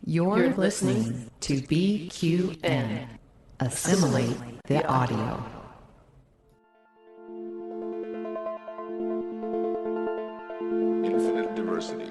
You're listening to BQN. Assimilate the audio. Infinite diversity.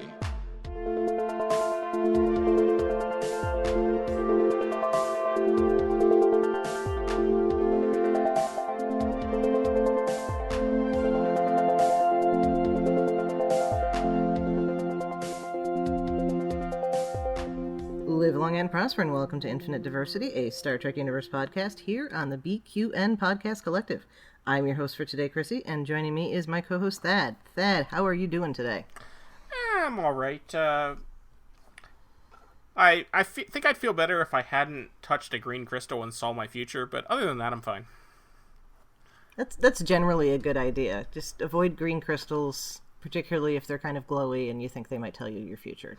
Live long and prosper, and welcome to Infinite Diversity, a Star Trek Universe podcast here on the BQN Podcast Collective. I'm your host for today, Chrissie, and joining me is my co-host, Thad. Thad, how are you doing today? I'm alright. I think I'd feel better if I hadn't touched a green crystal and saw my future, but other than that, I'm fine. That's generally a good idea. Just avoid green crystals, particularly if they're kind of glowy and you think they might tell you your future.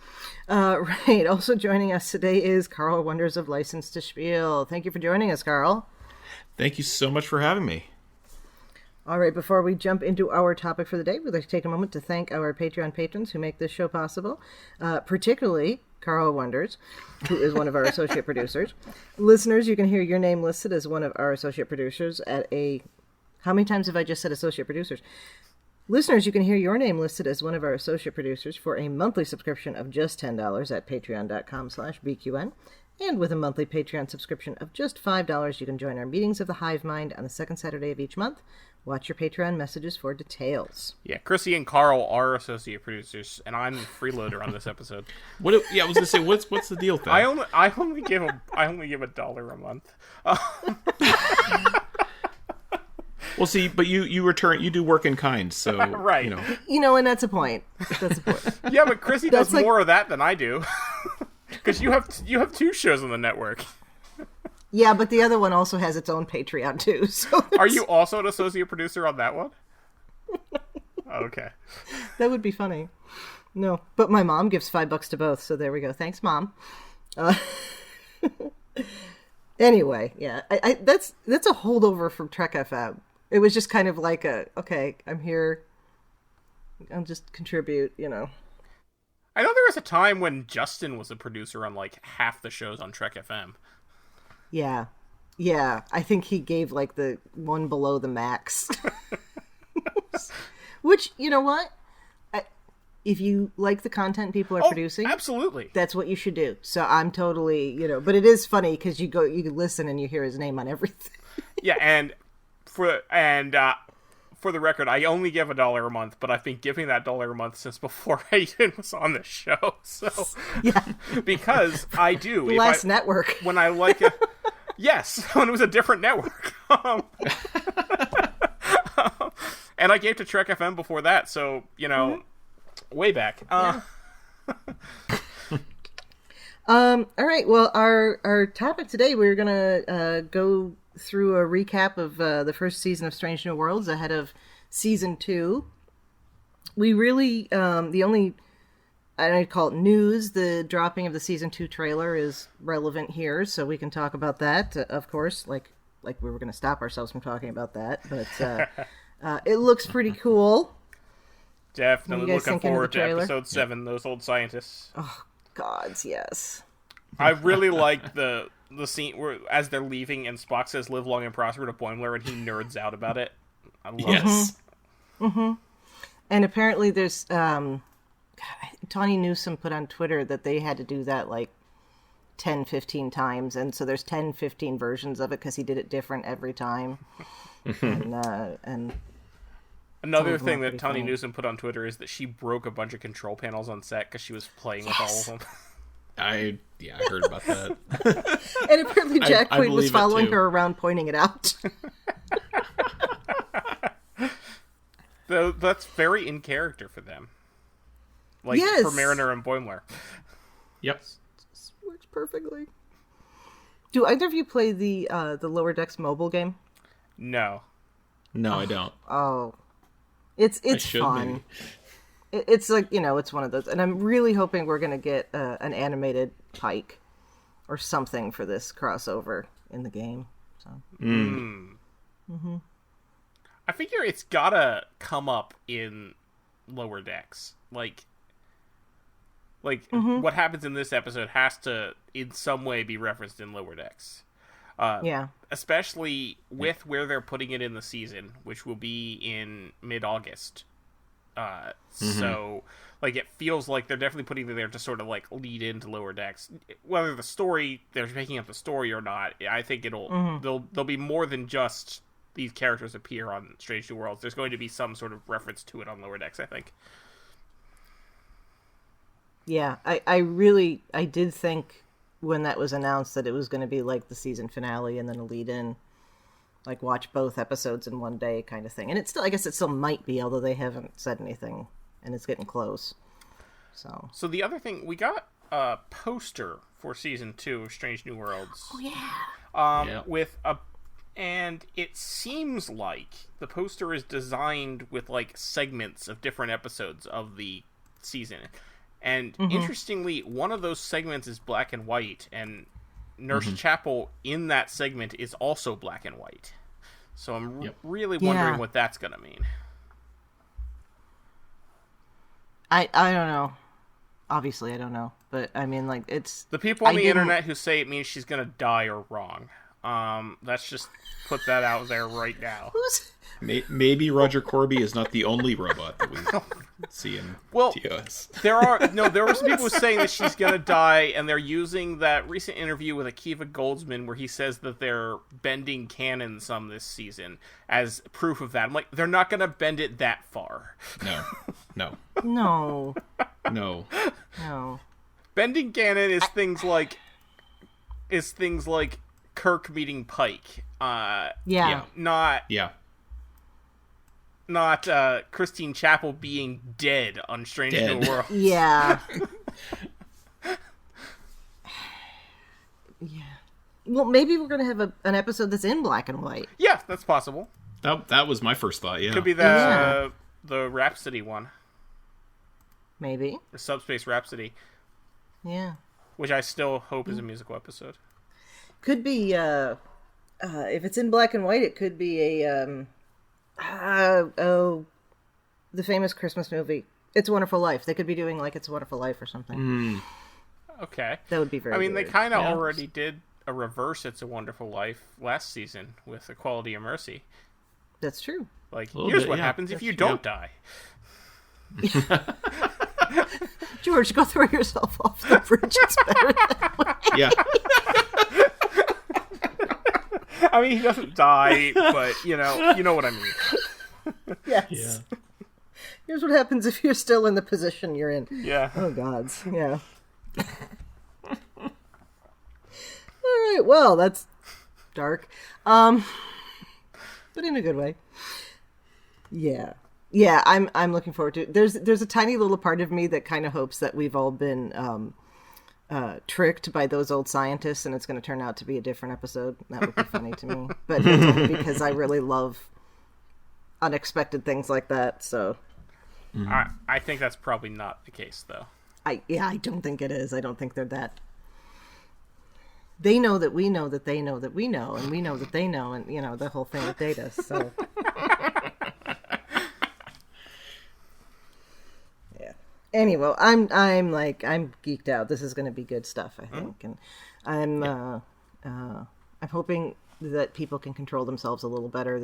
Right, also joining us today is Carl Wonders of License to Spiel. Thank you for joining us, Carl. Thank you so much for having me. All right, before we jump into our topic for the day, we'd like to take a moment to thank our Patreon patrons who make this show possible, particularly Carl Wonders, who is one of our associate producers. Listeners, you can hear your name listed as one of our associate producers at a... How many times have I just said associate producers? Listeners, you can hear your name listed as one of our associate producers for a monthly subscription of just $10 at patreon.com/BQN. And with a monthly Patreon subscription of just $5, you can join our meetings of the Hive Mind on the second Saturday of each month. Watch your Patreon messages for details. Yeah, Chrissie and Carl are associate producers, and I'm the freeloader on this episode. I was gonna say, what's the deal with that? I only give $1 a month. Well, see, but you do work in kind, so right. And that's a point. That's a point. Yeah, but Chrissie does more of that than I do, because you have two shows on the network. Yeah, but the other one also has its own Patreon too. So are you also an associate producer on that one? Okay, that would be funny. No, but my mom gives $5 to both, so there we go. Thanks, Mom. Anyway, yeah, I that's a holdover from Trek FM. It was just kind of like okay, I'm here. I'll just contribute, I know there was a time when Justin was a producer on like half the shows on Trek FM. Yeah. I think he gave like the one below the max. Which, you know what? If you like the content people are producing, absolutely, that's what you should do. So I'm totally, but it is funny because you listen and you hear his name on everything. Yeah, and for the record, I only give $1 a month, but I've been giving that $1 a month since before Hayden was on the show. So yeah, because I do last network when I like it. Yes, when it was a different network. And I gave to Trek FM before that, so way back. Yeah. All right. Well, our topic today, we're gonna go through a recap of the first season of Strange New Worlds ahead of season 2. We really the only, I don't call it news, the dropping of the season 2 trailer is relevant here, so we can talk about that. Of course, like we were going to stop ourselves from talking about that, but it looks pretty cool. Definitely looking forward to episode 7, Those Old Scientists. Oh, gods, yes. I really like the scene where, as they're leaving, and Spock says, "Live long and prosper" to Boimler, and he nerds out about it. I love it. Mm-hmm. And apparently there's, Tawny Newsome put on Twitter that they had to do that like 10, 15 times, and so there's 10, 15 versions of it because he did it different every time. and another thing that Tawny Newsome put on Twitter is that she broke a bunch of control panels on set because she was playing with all of them. I heard about that. And apparently Jack Quaid was following her around pointing it out. That's very in character for them. Like, yes. For Mariner and Boimler. Yep. This works perfectly. Do either of you play the Lower Decks mobile game? No. No, I don't. Oh. It's fun. Maybe. It's like, it's one of those. And I'm really hoping we're going to get an animated Pike or something for this crossover in the game. So. Mm-hmm. I figure it's gotta come up in Lower Decks. Like Like, what happens in this episode has to, in some way, be referenced in Lower Decks. Especially with where they're putting it in the season, which will be in mid-August. So, like, it feels like they're definitely putting it there to sort of, like, lead into Lower Decks. Whether the story, they're picking up the story or not, I think there'll be more than just these characters appear on Strange New Worlds. There's going to be some sort of reference to it on Lower Decks, I think. Yeah, I did think when that was announced that it was going to be like the season finale and then a lead in, like watch both episodes in one day kind of thing. And it's still, I guess it still might be, although they haven't said anything and it's getting close. So the other thing, we got a poster for season 2 of Strange New Worlds. Oh yeah. And it seems like the poster is designed with like segments of different episodes of the season. And interestingly, one of those segments is black and white, and Nurse Chapel in that segment is also black and white. So I'm really wondering what that's going to mean. I don't know. Obviously, I don't know. But, I mean, like, it's... The people on the internet who say it means she's going to die are wrong. Let's just put that out there right now. Maybe Roger Corby is not the only robot that we see in TOS. There were some people saying that she's gonna die, and they're using that recent interview with Akiva Goldsman where he says that they're bending canon some this season as proof of that. I'm like, they're not gonna bend it that far. No. Bending canon is things like Kirk meeting Pike. Not Christine Chapel being dead on Strange New Worlds. Yeah. Yeah. Well, maybe we're going to have an episode that's in black and white. Yeah, that's possible. That was my first thought, yeah. Could be the Rhapsody one. Maybe. The Subspace Rhapsody. Yeah. Which I still hope is a musical episode. Could be, if it's in black and white, it could be a, the famous Christmas movie, It's a Wonderful Life. They could be doing, like, It's a Wonderful Life or something. Okay. That would be very weird. They kind of already did a reverse It's a Wonderful Life last season with Equality of Mercy. That's true. Like, here's what happens if you don't die. George, go throw yourself off the bridge. It's better that way. Yeah. I mean, he doesn't die, but, you know what I mean. Yes. Yeah. Here's what happens if you're still in the position you're in. Yeah. Oh, gods. Yeah. All right, well, that's dark. But in a good way. Yeah. Yeah, I'm looking forward to it. There's a tiny little part of me that kind of hopes that we've all been tricked by those old scientists and it's going to turn out to be a different episode. That would be funny to me. But it's only because I really love unexpected things like that, so... I think that's probably not the case, though. I don't think it is. I don't think they're that... They know that we know that they know that we know, and we know that they know, and, the whole thing with data, so... Yeah. Anyway, I'm geeked out. This is going to be good stuff, I think. And I'm hoping that people can control themselves a little better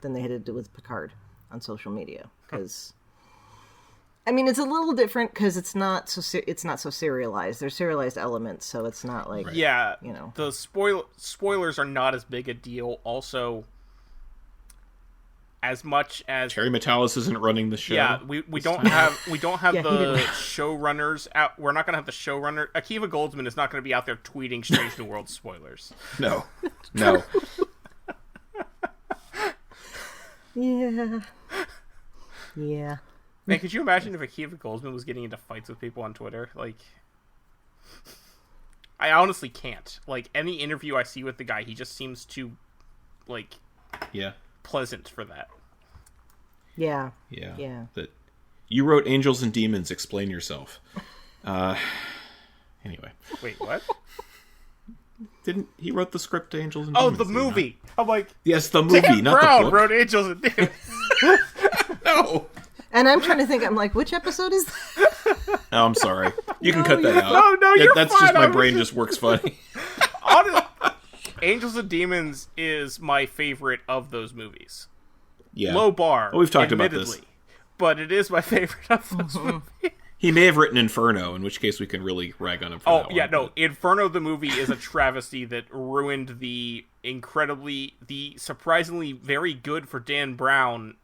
than they had to do with Picard on social media, because... I mean, it's a little different because it's not so serialized. There's serialized elements, so it's not like the spoilers are not as big a deal. Also, as much as Terry Metalis isn't running the show. Yeah, we don't have the showrunners out. We're not going to have the showrunner. Akiva Goldsman is not going to be out there tweeting Strange New World spoilers. No. Yeah. Man, could you imagine if Akiva Goldsman was getting into fights with people on Twitter? Like, I honestly can't. Like, any interview I see with the guy, he just seems too, pleasant for that. Yeah. That you wrote Angels and Demons. Explain yourself. Anyway. Wait, what? Didn't he wrote the script to Angels and Demons? Oh, the movie. I'm like, yes, the movie, Dan not Brown the book. wrote Angels and Demons. No. And I'm trying to think. I'm like, which episode is that? Oh, I'm sorry. You can cut that out. No, you're That's fine. just my brain just works funny. Honestly, Angels and Demons is my favorite of those movies. Yeah. Low bar. Well, we've talked about this. But it is my favorite of those movies. He may have written Inferno, in which case we can really rag on him for that one. Oh, yeah, no. But... Inferno, the movie, is a travesty that ruined the surprisingly very good for Dan Brown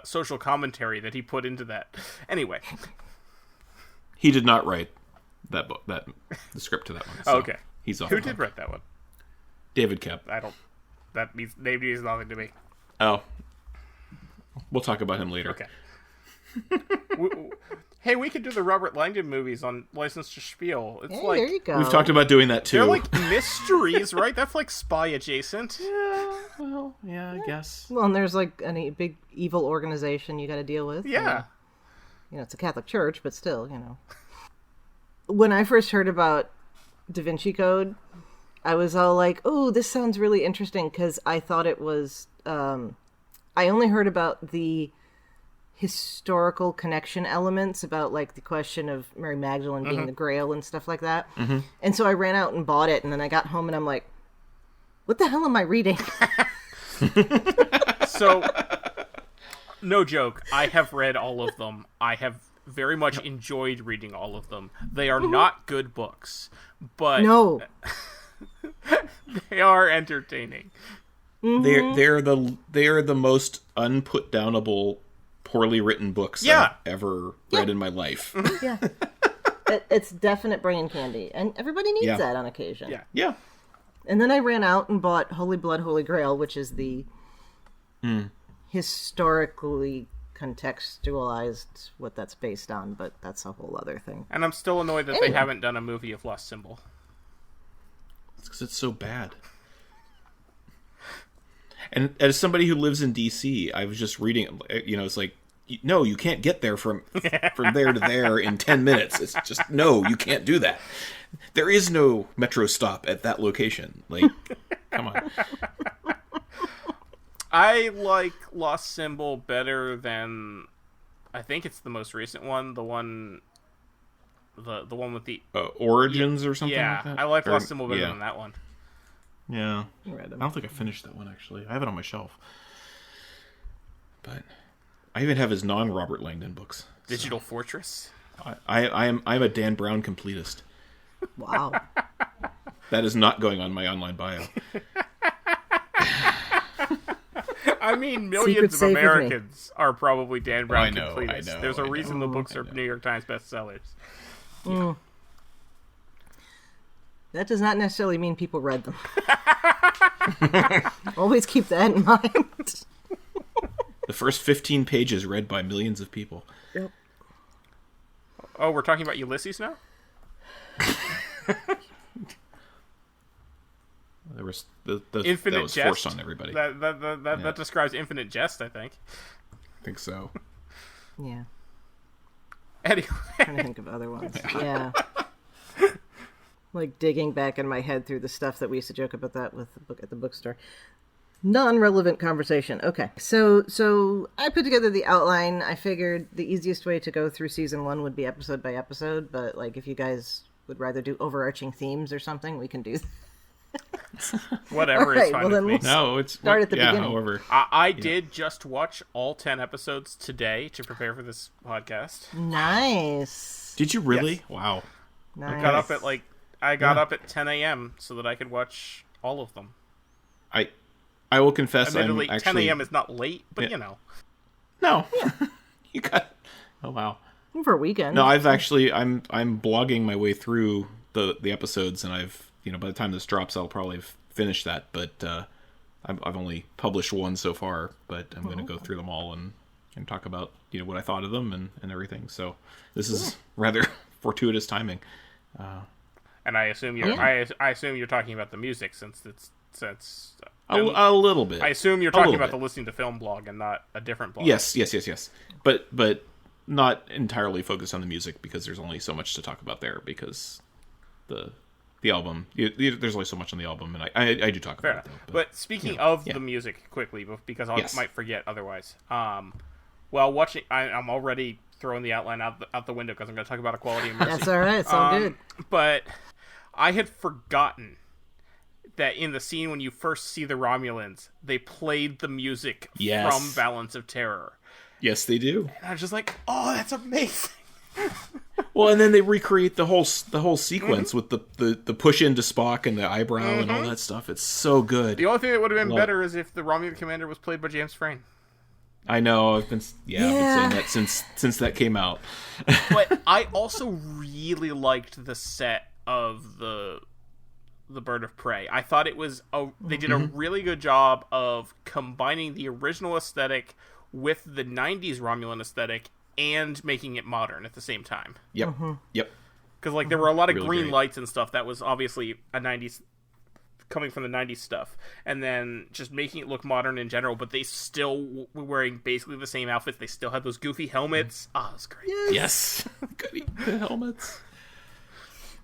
social commentary that he put into that. Anyway. He did not write the script to that one. So okay. He's off. Who did write that one? David Kep. That means nothing to me. Oh. We'll talk about him later. Okay. Hey, we could do the Robert Langdon movies on License to Spiel. It's there you go. We've talked about doing that too. They're like mysteries, right? That's like spy adjacent. Yeah, well, yeah, I guess. Well, and there's like any big evil organization you got to deal with. Yeah. It's a Catholic church, but still, When I first heard about Da Vinci Code, I was all like, "Oh, this sounds really interesting," because I thought it was. I only heard about the historical connection elements, about like the question of Mary Magdalene being the Grail and stuff like that. Mm-hmm. And so I ran out and bought it, and then I got home and I'm like, what the hell am I reading? So, no joke, I have read all of them. I have very much enjoyed reading all of them. They are not good books, but no, they are entertaining. Mm-hmm. They are the most unput-downable, poorly written books I've ever read in my life. Yeah. It's definite brain candy, and everybody needs that on occasion. Yeah. And then I ran out and bought Holy Blood, Holy Grail, which is the historically contextualized what that's based on, but that's a whole other thing. And I'm still annoyed that they haven't done a movie of Lost Symbol. It's because it's so bad. And as somebody who lives in DC, I was just reading, it's like, no, you can't get there from there to there in 10 minutes. It's just, no, you can't do that. There is no metro stop at that location. Like, come on. I like Lost Symbol better than, I think it's the most recent one, the one with the Origins or something like that? I like Lost Symbol better than that one. Yeah. I don't think I finished that one, actually. I have it on my shelf. But I even have his non-Robert Langdon books. Digital Fortress? I'm a Dan Brown completist. Wow. That is not going on my online bio. I mean, millions of Americans are probably Dan Brown completists. I know. There's a reason the books are New York Times bestsellers. Mm. That does not necessarily mean people read them. Always keep that in mind. The first 15 pages read by millions of people. Yep. Oh, we're talking about Ulysses now? There was Infinite that was jest. forced on everybody. That describes infinite jest, I think. I think so. Yeah. Anyway. I'm trying to think of other ones. Yeah. Like digging back in my head through the stuff that we used to joke about that with the book at the bookstore. Non-relevant conversation. Okay. So I put together the outline. I figured the easiest way to go through season 1 would be episode by episode, but like if you guys would rather do overarching themes or something, we can do that. Whatever is fine with me. No, it's start at the beginning. However, I did just watch all 10 episodes today to prepare for this podcast. Nice. Did you really? Yes. Wow. Nice. I got up at 10 a.m. so that I could watch all of them. I will confess, admittedly, I'm actually 10 a.m. is not late, but you know. No, you got. Oh wow. For a weekend. No, I'm blogging my way through the episodes, and I've by the time this drops, I'll probably have finished that. But I've only published one so far, but I'm going to go through them all and talk about what I thought of them and everything. So this is rather fortuitous timing. And I assume you're talking about the music since a little bit. I assume you're talking about the Listening to Film blog and not a different blog. Yes. But not entirely focused on the music because there's only so much to talk about there because the album, there's only so much on the album, and I do talk about it. Though, but speaking of the music, quickly, because I might forget otherwise, Well, watching, I'm already throwing the outline out the window because I'm going to talk about Equality and Mercy. That's all right. It's all good. But I had forgotten that in the scene when you first see the Romulans, they played the music from Balance of Terror. Yes, they do. And I was just like, oh, that's amazing. Well, and then they recreate the whole sequence with the push into Spock and the eyebrow and all that stuff. It's so good. The only thing that would have been better is if the Romulan commander was played by James Frain. I know. I've been saying that since that came out. But I also really liked the set of the Bird of Prey. I thought they did a really good job of combining the original aesthetic with the 90s Romulan aesthetic and making it modern at the same time. Yep. Yep. Because like there were a lot of Really green great. lights and stuff that was obviously a 90s coming from the 90s stuff, and then just making it look modern in general, but they still were wearing basically the same outfits. They still had those goofy helmets. Oh, it was great. Yes. Goody, the helmets.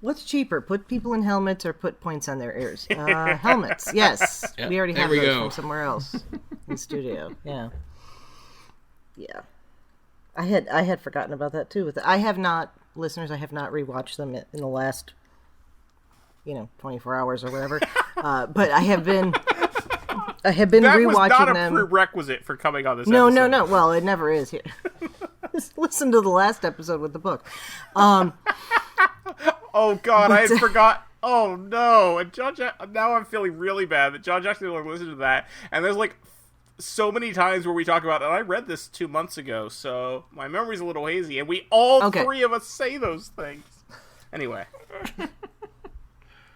What's cheaper, put people in helmets or put points on their ears? Helmets, yes. Yeah, We already have there we those go. from somewhere else in the studio. Yeah. Yeah. I had forgotten about that too. I have not rewatched them in the last 24 hours or whatever. But I have been That rewatching was not them. a prerequisite for coming on this No. episode. Well, it never is here. Just listen to the last episode with the book. Oh God, I had forgot. Oh no! And now I'm feeling really bad that John Jackson listened to that. And there's like so many times where we talk about, and I read this 2 months ago, so my memory's a little hazy. And we three of us say those things. Anyway,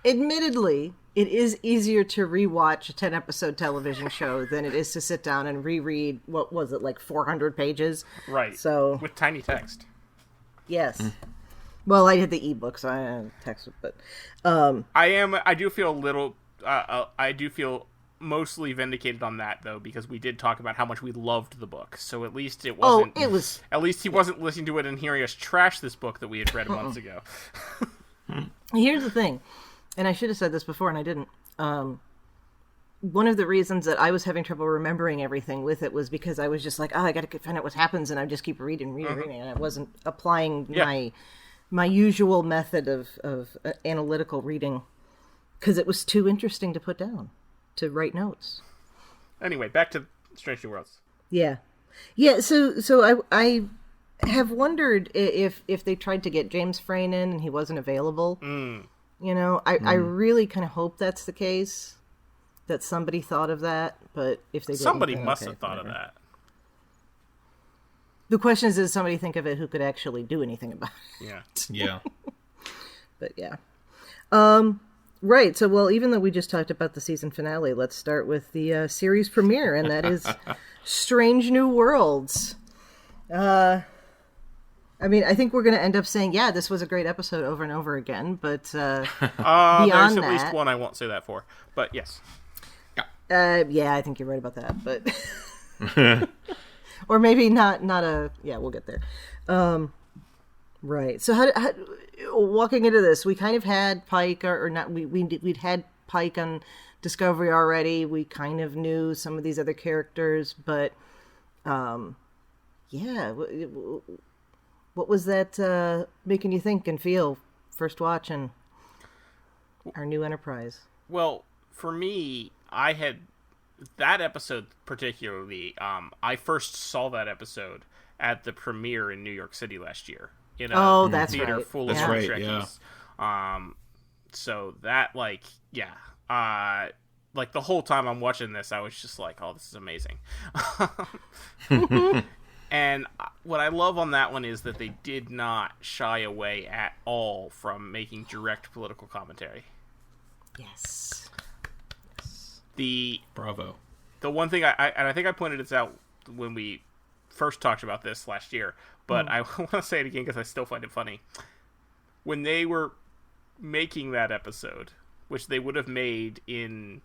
admittedly, it is easier to rewatch a 10-episode television show than it is to sit down and reread. What was it, like 400 pages? right? So with tiny text. yes. Well, I had the ebook, so I didn't text it, but I do feel a little. I do feel mostly vindicated on that though, because we did talk about how much we loved the book. So at least it wasn't. it was. At least he wasn't listening to it and hearing us trash this book that we had read months ago. Here's the thing, and I should have said this before, and I didn't. One of the reasons that I was having trouble remembering everything with it was because I was just like, I got to find out what happens, and I just keep reading, and I wasn't applying my usual method of analytical reading because it was too interesting to put down, to write notes. Anyway, back to Strange New Worlds. Yeah. So I have wondered if they tried to get James Frain in and he wasn't available. I really kind of hope that's the case, that somebody thought of that, but if they didn't, Somebody then must okay, have thought whatever. of that. The question is, did somebody think of it who could actually do anything about it? Yeah. Yeah. But yeah. Right, so well, even though we just talked about the season finale, let's start with the series premiere, and that is Strange New Worlds. I mean, I think we're going to end up saying, yeah, this was a great episode over and over again, but There's beyond at least that, one I won't say that for, but yes. yeah, I think you're right about that, but or maybe not a, yeah, we'll get there. Right. So how walking into this, we kind of had Pike, or not, we'd had Pike on Discovery already. We kind of knew some of these other characters, but yeah, what was that making you think and feel first watching our new Enterprise? Well, for me, I had that episode particularly. I first saw that episode at the premiere in New York City last year. In a that's theater right. full of That's right, Trekkies. So that, like, yeah. Like, the whole time I'm watching this, I was just like, oh, this is amazing. And what I love on that one is that they did not shy away at all from making direct political commentary. Yes. Bravo. The one thing I think I pointed this out when we first talked about this last year, but I want to say it again because I still find it funny. When they were making that episode, which they would have made in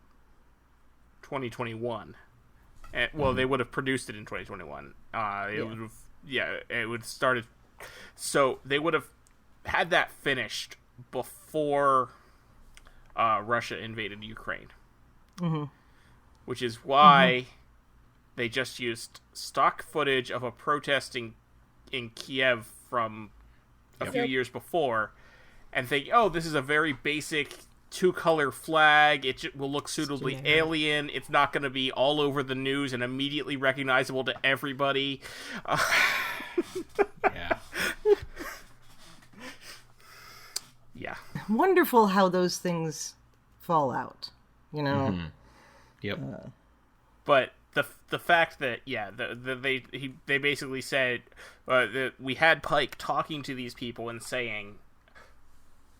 2021, and, well, they would have produced it in 2021. It would have started. So they would have had that finished before Russia invaded Ukraine. Which is why they just used stock footage of a protest in Kiev from a few years before, and think, oh, this is a very basic 2-color flag. It will look suitably alien. It's not going to be all over the news and immediately recognizable to everybody. Yeah. Yeah. Wonderful how those things fall out, you know? Mm-hmm. Yep. But the fact that, they basically said that we had Pike talking to these people and saying,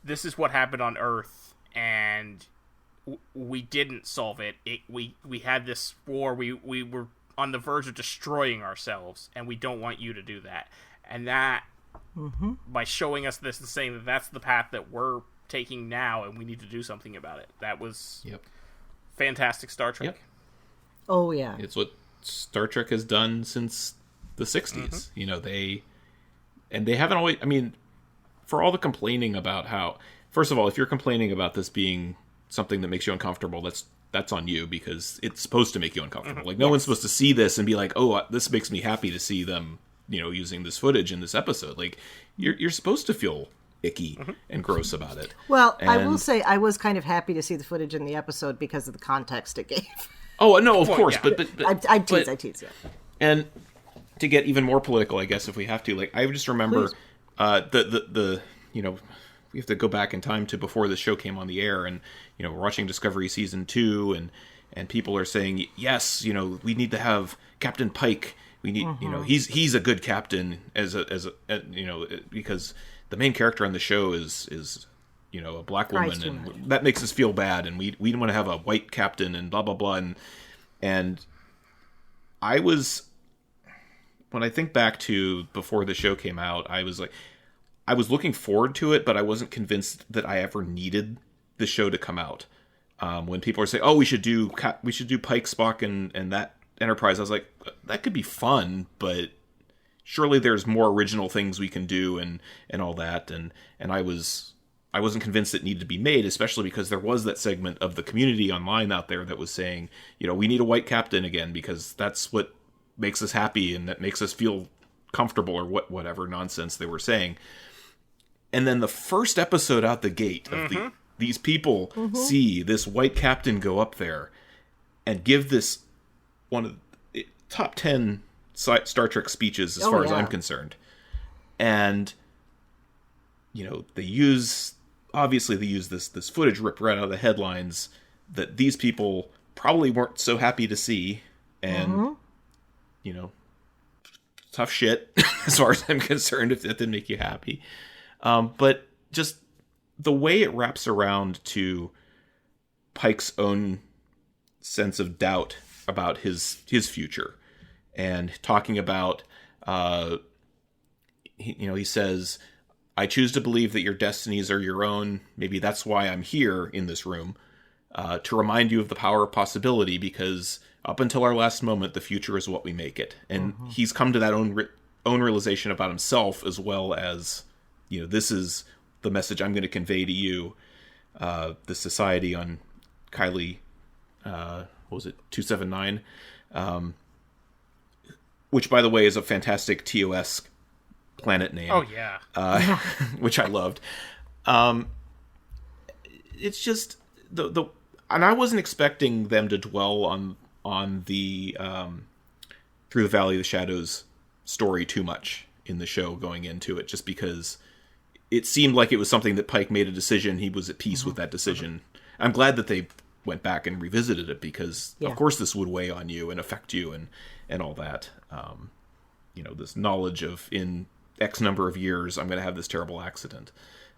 this is what happened on Earth, and we didn't solve it. We had this war. We were on the verge of destroying ourselves, and we don't want you to do that. And that, by showing us this and saying that that's the path that we're taking now, and we need to do something about it. That was fantastic Star Trek. Yep. Oh, yeah. It's what Star Trek has done since the 60s. You know, they haven't always, I mean, for all the complaining about how, first of all, if you're complaining about this being something that makes you uncomfortable, that's on you, because it's supposed to make you uncomfortable. Like, no one's supposed to see this and be like, oh, this makes me happy to see them, you know, using this footage in this episode. Like, you're supposed to feel icky and gross about it. Well, I will say I was kind of happy to see the footage in the episode because of the context it gave. Oh, no, of course, but I tease, yeah. And to get even more political, I guess, if we have to, like, I just remember the you know, we have to go back in time to before the show came on the air, and, you know, we're watching Discovery Season 2, and people are saying, yes, you know, we need to have Captain Pike. We need, you know, he's a good captain as a you know, because the main character on the show is you know, a black woman, and that makes us feel bad, and we want to have a white captain, and blah blah blah, and I was, when I think back to before the show came out, I was like, I was looking forward to it, but I wasn't convinced that I ever needed the show to come out. When people are saying, "Oh, we should do Pike, Spock, and that Enterprise," I was like, that could be fun, but surely there's more original things we can do, and all that, and I wasn't convinced it needed to be made, especially because there was that segment of the community online out there that was saying, you know, we need a white captain again, because that's what makes us happy and that makes us feel comfortable, or whatever nonsense they were saying. And then the first episode out the gate of these people see this white captain go up there and give this one of the top 10 Star Trek speeches as far as I'm concerned. And, you know, they use this footage ripped right out of the headlines that these people probably weren't so happy to see, and you know, tough shit as far as I'm concerned if that didn't make you happy. But just the way it wraps around to Pike's own sense of doubt about his future, and talking about he says, I choose to believe that your destinies are your own. Maybe that's why I'm here in this room, to remind you of the power of possibility, because up until our last moment, the future is what we make it. And he's come to that own realization about himself, as well as, you know, this is the message I'm going to convey to you, the society on Kylie, what was it, 279? Which, by the way, is a fantastic TOS planet name. Oh, yeah. Which I loved. It's just the and I wasn't expecting them to dwell on the Through the Valley of the Shadows story too much in the show going into it, just because it seemed like it was something that Pike made a decision. He was at peace with that decision. I'm glad that they went back and revisited it, because of course this would weigh on you and affect you and all that. You know, this knowledge of, in X number of years, I'm going to have this terrible accident,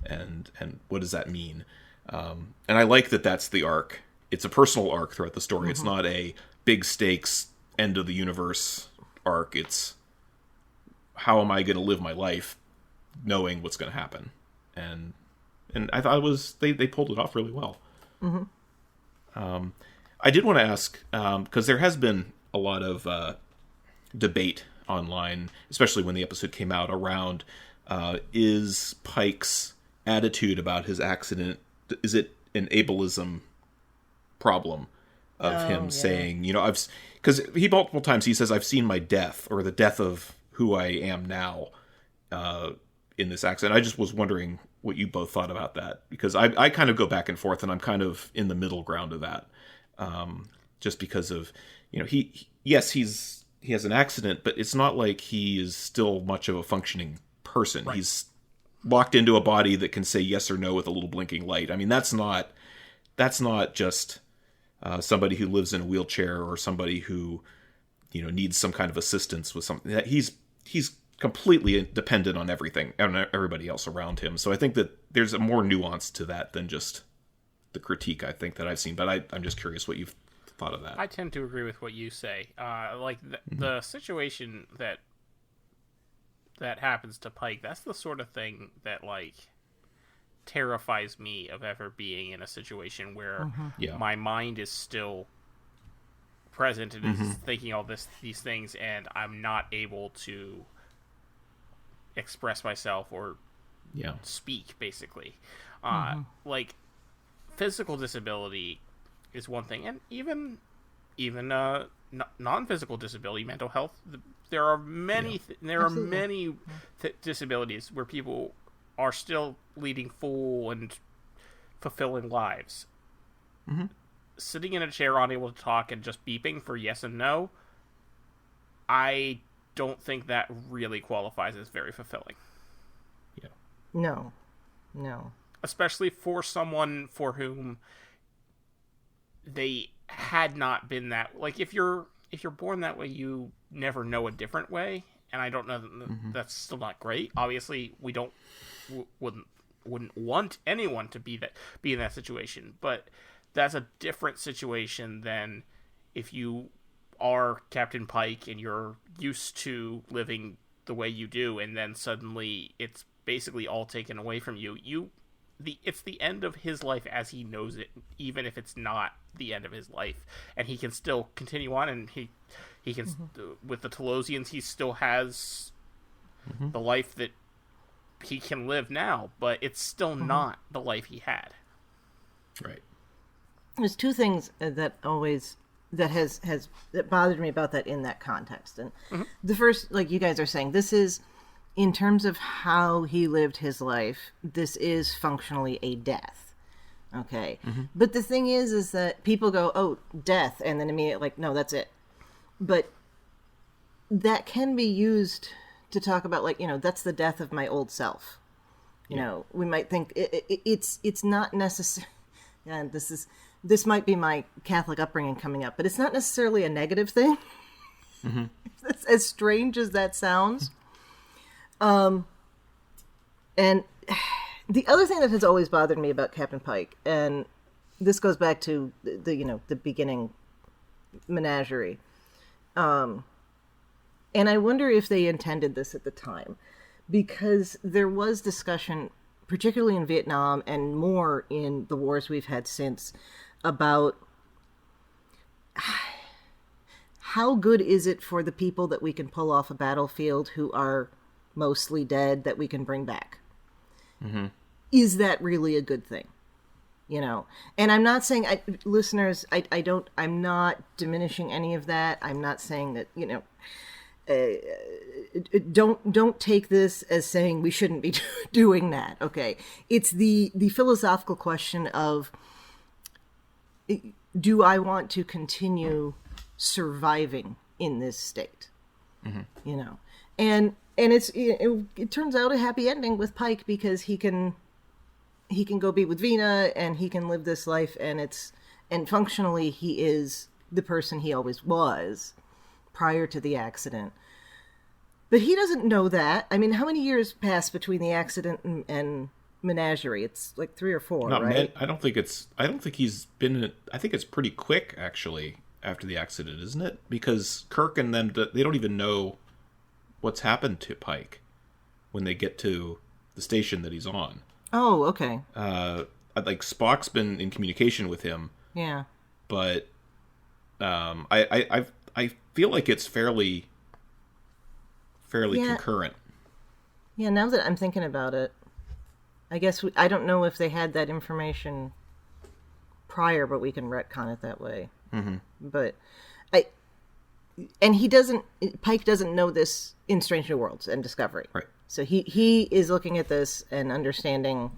and what does that mean? And I like that that's the arc. It's a personal arc throughout the story. It's not a big stakes end of the universe arc. It's, how am I going to live my life knowing what's going to happen? And I thought it was, they pulled it off really well. I did want to ask, because there has been a lot of debate online, especially when the episode came out, around is Pike's attitude about his accident, is it an ableism problem? of him saying, because he multiple times he says, I've seen my death, or the death of who I am now in this accident. I just was wondering what you both thought about that, because I kind of go back and forth, and I'm kind of in the middle ground of that, just because of, he has an accident, but it's not like he is still much of a functioning person. Right. He's walked into a body that can say yes or no with a little blinking light. I mean, that's not just somebody who lives in a wheelchair, or somebody who, needs some kind of assistance with something. He's completely dependent on everybody else around him. So I think that there's a more nuance to that than just the critique, I think, that I've seen. But I'm just curious what you've thought of that. I tend to agree with what you say. The situation that happens to Pike, that's the sort of thing that terrifies me of ever being in a situation where my mind is still present and is thinking all these things, and I'm not able to express myself or speak, basically. Physical disability is one thing, and even non-physical disability, mental health. There are many disabilities where people are still leading full and fulfilling lives. Sitting in a chair, unable to talk, and just beeping for yes and no, I don't think that really qualifies as very fulfilling. Yeah. No. Especially for someone for whom they had not been that. If you're born that way, you never know a different way, and I don't know that's still not great. Obviously, we wouldn't want anyone to be in that situation, but that's a different situation than if you are Captain Pike and you're used to living the way you do, and then suddenly it's basically all taken away from you. It's the end of his life as he knows it, even if it's not the end of his life, and he can still continue on, and he can with the Telosians, he still has the life that he can live now, but it's still not the life he had. Right. There's two things that bothered me about that in that context, and the first, like you guys are saying, this is, in terms of how he lived his life, this is functionally a death. Okay. But the thing is that people go, oh, death, and then immediately no, that's it. But that can be used to talk about that's the death of my old self. You know, we might think it's not necessary. And this might be my Catholic upbringing coming up, but it's not necessarily a negative thing. As strange as that sounds. And the other thing that has always bothered me about Captain Pike, and this goes back to the beginning menagerie, and I wonder if they intended this at the time, because there was discussion, particularly in Vietnam and more in the wars we've had since, about how good is it for the people that we can pull off a battlefield who are mostly dead that we can bring back. Is that really a good thing? And I'm not saying, listeners, I'm not diminishing any of that. I'm not saying that, don't take this as saying we shouldn't be doing that. Okay. It's the philosophical question of, do I want to continue surviving in this state? And it turns out a happy ending with Pike, because he can go be with Vina, and he can live this life, and functionally he is the person he always was prior to the accident. But he doesn't know that. I mean, how many years passed between the accident and Menagerie? It's like 3 or 4, right? I don't think he's been. I think it's pretty quick, actually, after the accident, isn't it? Because Kirk and them, they don't even know what's happened to Pike when they get to the station that he's on. Oh, okay. Spock's been in communication with him. Yeah. But I feel like it's fairly concurrent. Yeah, now that I'm thinking about it, I guess I don't know if they had that information prior, but we can retcon it that way. But Pike doesn't know this in Strange New Worlds and Discovery. Right. So he is looking at this and understanding,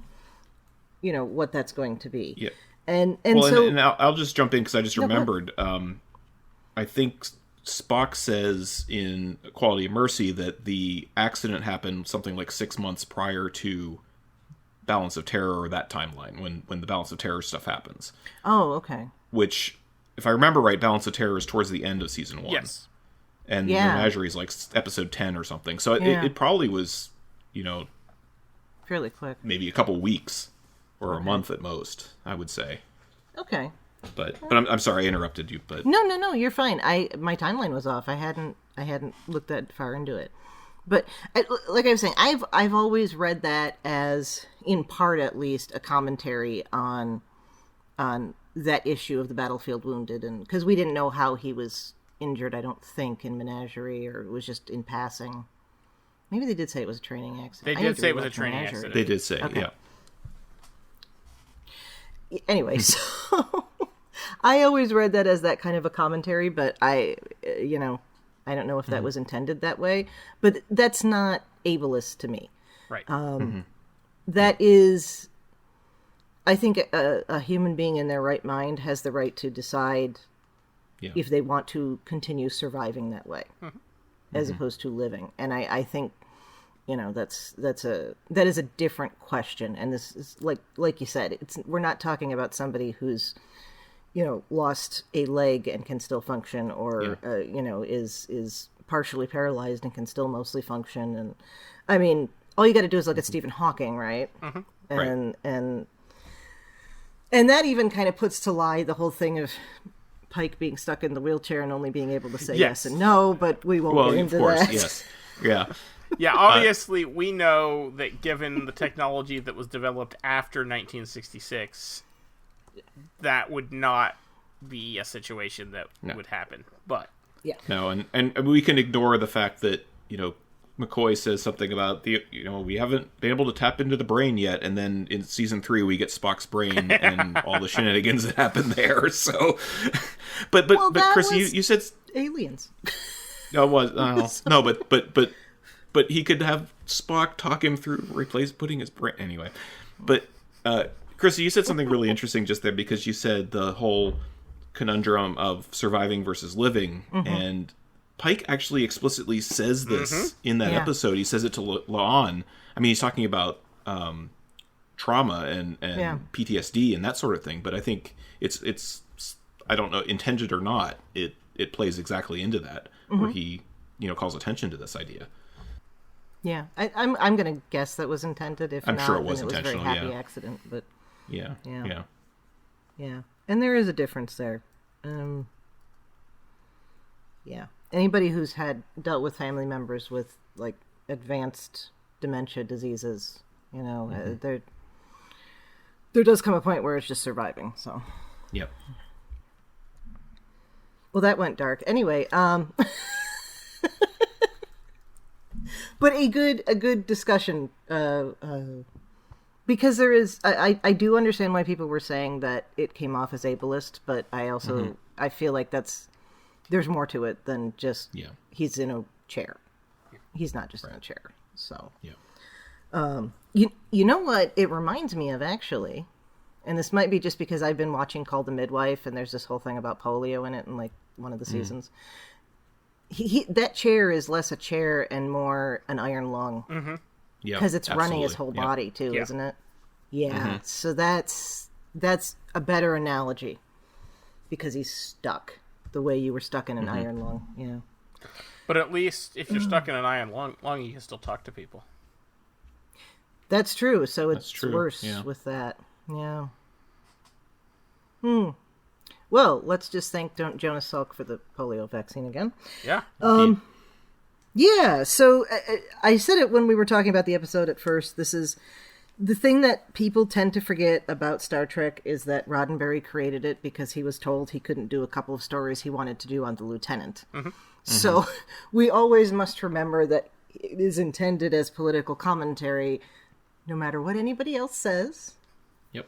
what that's going to be. Yeah. And I'll just jump in because I just remembered. I think Spock says in Quality of Mercy that the accident happened something like 6 months prior to Balance of Terror, or that timeline when the Balance of Terror stuff happens. Oh, okay. Which, if I remember right, Balance of Terror is towards the end of season 1. Yes. And the Menagerie is like episode 10 or something. So it probably was, fairly quick. Maybe a couple weeks or a month at most, I would say. Okay. But I'm sorry I interrupted you. But no, you're fine. My timeline was off. I hadn't looked that far into it. But like I was saying, I've always read that as, in part at least, a commentary on that issue of the battlefield wounded, and because we didn't know how he was injured, I don't think, in Menagerie, or it was just in passing. Maybe they did say it was a training accident. They did say it was a training accident. They did say, yeah. Anyway, so I always read that as that kind of a commentary, but I don't know if that was intended that way. But that's not ableist to me. Right. That is, I think a human being in their right mind has the right to decide if they want to continue surviving that way, as opposed to living. And I think, that is a different question. And this is like you said, we're not talking about somebody who's, lost a leg and can still function, or is partially paralyzed and can still mostly function. And I mean, all you got to do is look at Stephen Hawking, right? And that even kind of puts to lie the whole thing of Pike being stuck in the wheelchair and only being able to say yes and no, but we won't get into that. Yes. Yeah. Yeah, obviously, we know that given the technology that was developed after 1966, that would not be a situation that would happen. But no, and we can ignore the fact that McCoy says something about we haven't been able to tap into the brain yet, and then in season 3 we get Spock's brain and all the shenanigans that happen there. So, but Chrissie, you said aliens. No, it was no, but he could have Spock talk him through putting his brain anyway. But Chrissie, you said something really interesting just there, because you said the whole conundrum of surviving versus living, and Pike actually explicitly says this in that episode. He says it to La'an. I mean, he's talking about trauma and PTSD and that sort of thing. But I think it's I don't know, intended or not, it plays exactly into that, where he calls attention to this idea. Yeah, I'm gonna guess that was intended. If I'm not, sure it was then intentional. It was a very happy accident, but yeah. And there is a difference there. Anybody who's dealt with family members with like advanced dementia diseases, there does come a point where it's just surviving. So. Yep. Well, that went dark. Anyway, but a good discussion, because there is, I do understand why people were saying that it came off as ableist, but I also, I feel like there's more to it than just, he's in a chair. He's not just in a chair. So, you know what it reminds me of, actually, and this might be just because I've been watching Call the Midwife, and there's this whole thing about polio in it in like one of the seasons. That chair is less a chair and more an iron lung. Because it's running his whole body too, isn't it? Yeah. So that's a better analogy, because he's stuck the way you were stuck in an iron lung. Yeah. But at least if you're stuck in an iron lung, you can still talk to people. That's true. So it's worse with that. Yeah. Well, let's just thank Jonas Salk for the polio vaccine again. Yeah. Yeah, so I said it when we were talking about the episode at first. This is the thing that people tend to forget about Star Trek, is that Roddenberry created it because he was told he couldn't do a couple of stories he wanted to do on the Lieutenant. So we always must remember that it is intended as political commentary, no matter what anybody else says. Yep.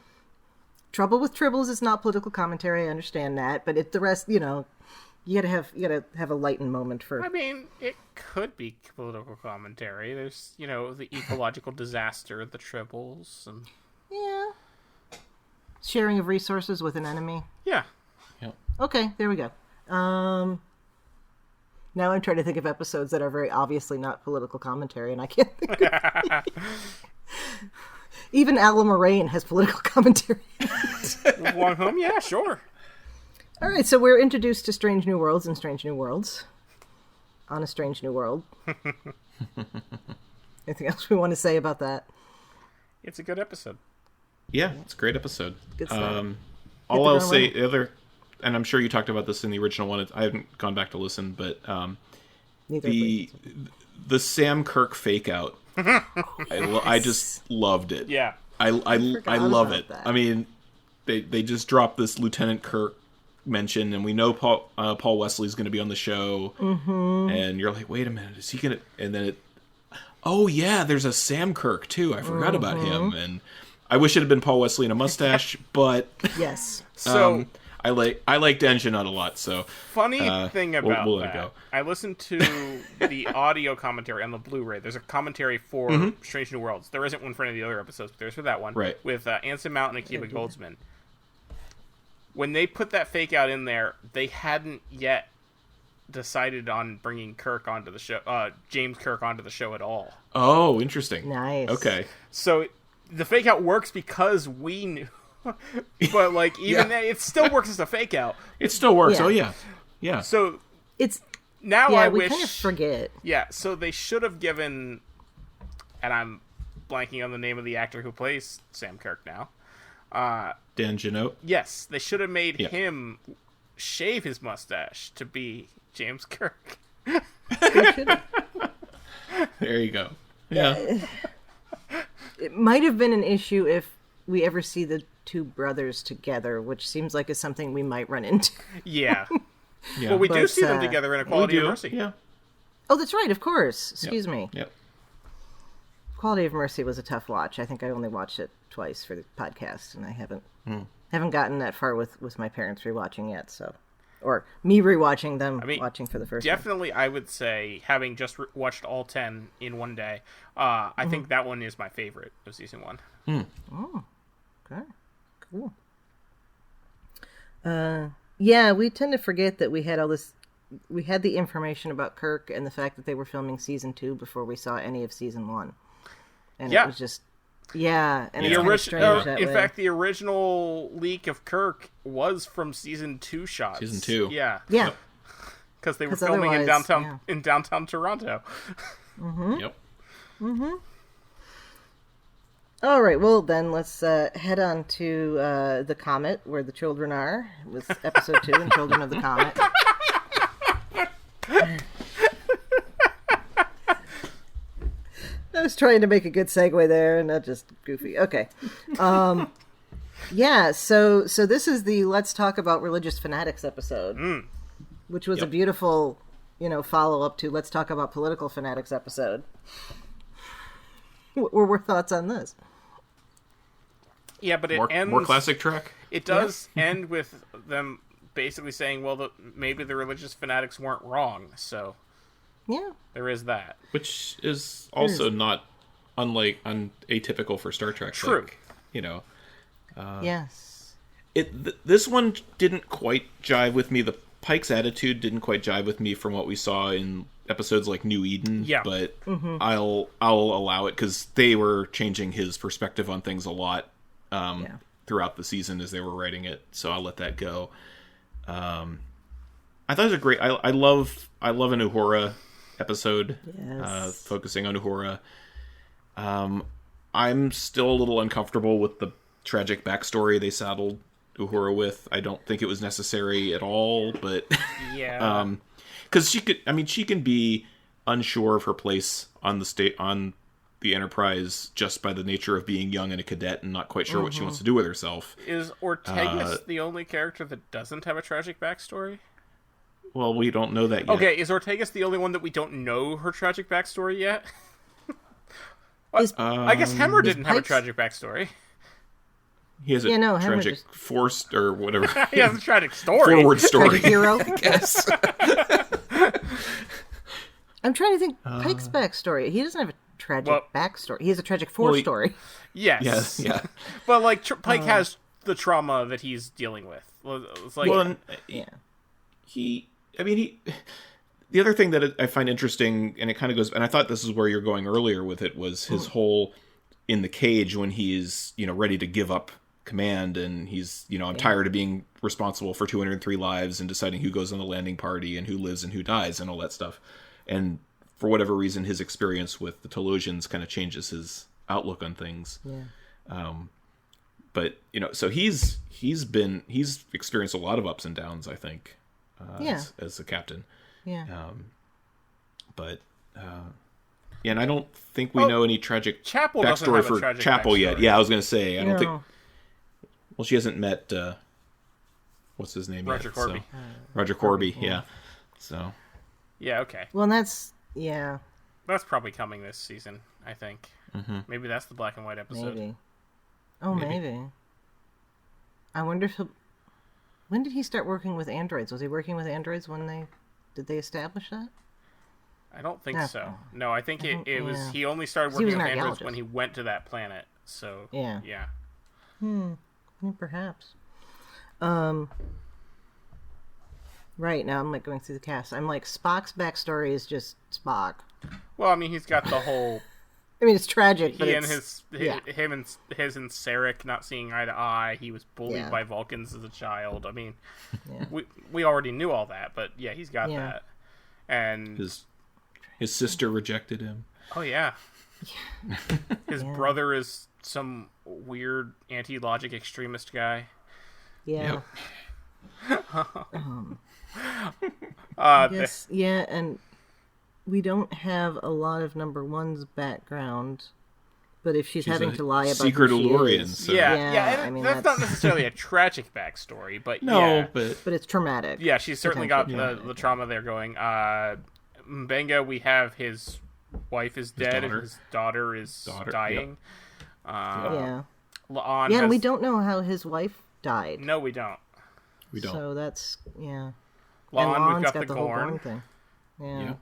Trouble with Tribbles is not political commentary. I understand that, but the rest, you gotta have a lightened moment for. I mean, it could be political commentary. There's, the ecological disaster, the Tribbles, and sharing of resources with an enemy. Yeah. Yep. Okay, there we go. Now I'm trying to think of episodes that are very obviously not political commentary, and I can't think of Even Alan Moraine has political commentary. Long Home? Yeah, sure. All right, so we're introduced to Strange New Worlds and Strange New Worlds. On a Strange New World. Anything else we want to say about that? It's a good episode. Yeah, it's a great episode. Good stuff. All I'll say, and I'm sure you talked about this in the original one. I haven't gone back to listen, but the Sam Kirk fake out. I just loved it. Yeah, I love it. That. I mean, they just dropped this Lieutenant Kirk mention, and we know Paul Wesley's going to be on the show, and you're like, wait a minute, is he going to? And then oh yeah, there's a Sam Kirk too. I forgot about him, and I wish it had been Paul Wesley and a mustache, but yes. So I liked Engine a lot. So funny thing about we'll that, I listened to the audio commentary on the Blu-ray. There's a commentary for Strange New Worlds. There isn't one for any of the other episodes, but there's for that one, right? With Anson Mount and Akiva Goldsman. When they put that fake out in there, they hadn't yet decided on bringing Kirk onto the show, James Kirk onto the show at all. Oh, interesting. Nice. Okay. So the fake out works because we knew. But even it still works as a fake out. It still works. Yeah. Oh yeah. So it's now I we wish kind of forget. Yeah, so they should have given, and I'm blanking on the name of the actor who plays Sam Kirk now. Dan Jeannot. Yes, they should have made him shave his mustache to be James Kirk. There you go. Yeah. It might have been an issue if we ever see the two brothers together, which seems like is something we might run into. Yeah. Well, we do see them together in Equality of Mercy. Yeah. Oh, that's right. Of course. Excuse me. Yep. Quality of Mercy was a tough watch. I think I only watched it twice for the podcast, and I haven't gotten that far with my parents rewatching yet. So, or me rewatching them, watching for the first time. Definitely, I would say, having just watched all 10 in one day, I think that one is my favorite of season 1. Oh, okay, cool. Yeah, we tend to forget that we had all this. We had the information about Kirk and the fact that they were filming season 2 before we saw any of season 1, and it was just. Yeah, and it's strange that in way. fact, the original leak of Kirk was from season 2 shots. Season 2, yeah, because they were filming in downtown Toronto. Yep. All right, well then let's head on to the Comet, where the children are, with episode 2 and Children of the Comet. I was trying to make a good segue there, and not just goofy. Okay. Yeah, so this is the Let's Talk About Religious Fanatics episode, which was a beautiful, follow-up to Let's Talk About Political Fanatics episode. What were thoughts on this? Yeah, but it ends... More classic track? It does end with them basically saying, well, maybe the religious fanatics weren't wrong, so... Yeah. There is that. Which is also not atypical for Star Trek. True. Yes. This one didn't quite jive with me. The Pike's attitude didn't quite jive with me from what we saw in episodes like New Eden. Yeah. But I'll allow it because they were changing his perspective on things a lot throughout the season as they were writing it. So I'll let that go. I thought it was a great... I love an Uhura episode, focusing on Uhura. I'm still a little uncomfortable with the tragic backstory they saddled Uhura with. I don't think it was necessary at all, but because she can be unsure of her place on the Enterprise just by the nature of being young and a cadet and not quite sure what she wants to do with herself. Is Ortegas the only character that doesn't have a tragic backstory? Well, we don't know that yet. Okay, is Ortegas the only one that we don't know her tragic backstory yet? I guess Hemmer didn't have a tragic backstory. He has a tragic forced or whatever. He has a tragic story. Forward story. Tragic hero. I guess. I'm trying to think. Pike's backstory. He doesn't have a tragic backstory. He has a tragic story. Yes. Yeah. But like Pike has the trauma that he's dealing with. It's like, the other thing that I find interesting, and it kind of goes, and I thought this is where you're going earlier with it, was his whole in the cage when he's, ready to give up command, and he's, I'm tired of being responsible for 203 lives and deciding who goes on the landing party and who lives and who dies and all that stuff. And for whatever reason, his experience with the Telosians kind of changes his outlook on things. Yeah. But so he's experienced a lot of ups and downs, I think, as a captain. Yeah. And I don't think we know any tragic Chapel backstory for tragic Chapel backstory. yet. Yeah, I was going to say, I don't think. Well, she hasn't met what's his name Roger yet? Corby. So. Roger Corby, yeah. So. Yeah. Okay. Well, that's probably coming this season, I think. Mm-hmm. Maybe that's the black and white episode. Maybe. Oh, maybe. I wonder if when did he start working with androids? Was he working with androids did they establish that? I don't think so. No, I think it was, he only started working with androids when he went to that planet. So, yeah. Perhaps. Right, now I'm going through the cast. I'm like, Spock's backstory is just Spock. Well, I mean, he's got the whole... it's tragic, but him and Sarek not seeing eye to eye. He was bullied by Vulcans as a child. I mean, we already knew all that, but he's got that. And his sister rejected him. Oh yeah. His brother is some weird anti-logic extremist guy. Yeah. Yep. Yes, and we don't have a lot of number one's background, but if she's having to lie about secret who she Elurian, is, so. That's not necessarily a tragic backstory, but but it's traumatic. Yeah, she's certainly got the trauma there going. Mbenga, we have his wife is dead and his daughter is dying. Yep. And we don't know how his wife died. No, we don't. So that's Lon, we've got the whole Gorn thing. Yeah.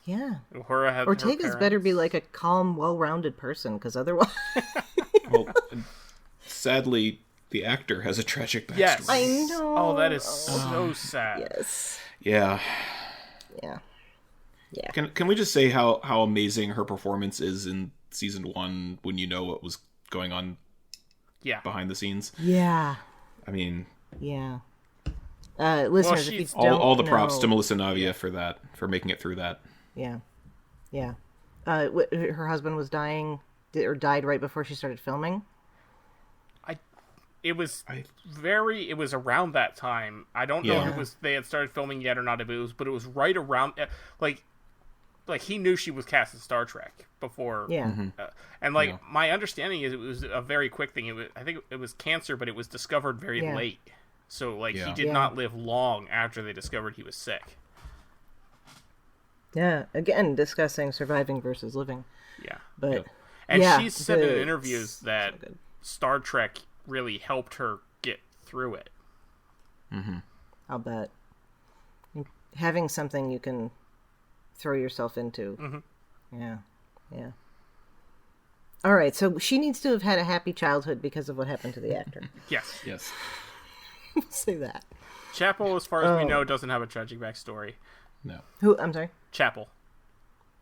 Yeah. Uhura had Ortega's better be like a calm, well-rounded person, because otherwise... Well, sadly, the actor has a tragic backstory. Yes. I know. Oh, that is so sad. Yes. Yeah. Yeah. Can we just say how amazing her performance is in season 1 when you know what was going on behind the scenes? Yeah. I mean... Yeah. Listeners, if you don't all the props to Melissa Navia for making it through that. Yeah. Her husband was dying, or died right before she started filming. It was around that time. I don't know if they had started filming yet or not. But it was right around like he knew she was cast in Star Trek before. Yeah. And my understanding is it was a very quick thing. I think it was cancer, but it was discovered very late. So he did not live long after they discovered he was sick. Yeah, again, discussing surviving versus living. Yeah. But and she said in interviews that Star Trek really helped her get through it. Mm-hmm. I'll bet. Having something you can throw yourself into. Mm-hmm. Yeah. All right, so she needs to have had a happy childhood because of what happened to the actor. Yes. Say that. Chapel, as far as we know, doesn't have a tragic backstory. No. Who? I'm sorry? Chapel.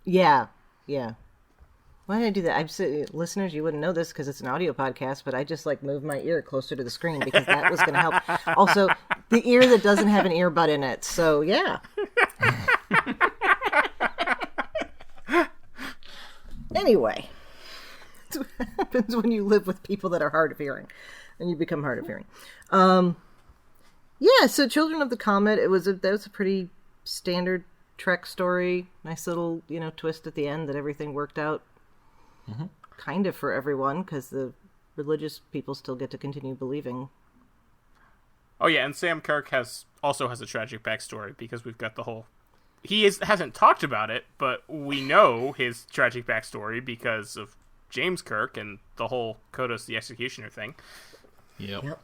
Yeah. Why did I do that? Listeners, you wouldn't know this because it's an audio podcast, but I just moved my ear closer to the screen because that was going to help. Also, the ear that doesn't have an earbud in it. So, yeah. Anyway. That's what happens when you live with people that are hard of hearing. And you become hard of hearing. So Children of the Comet, that was a pretty standard Trek story. Nice little, twist at the end that everything worked out kind of for everyone, because the religious people still get to continue believing. Oh yeah, and Sam Kirk also has a tragic backstory, because we've got the whole... He hasn't talked about it, but we know his tragic backstory because of James Kirk and the whole Kodos the Executioner thing. Yep.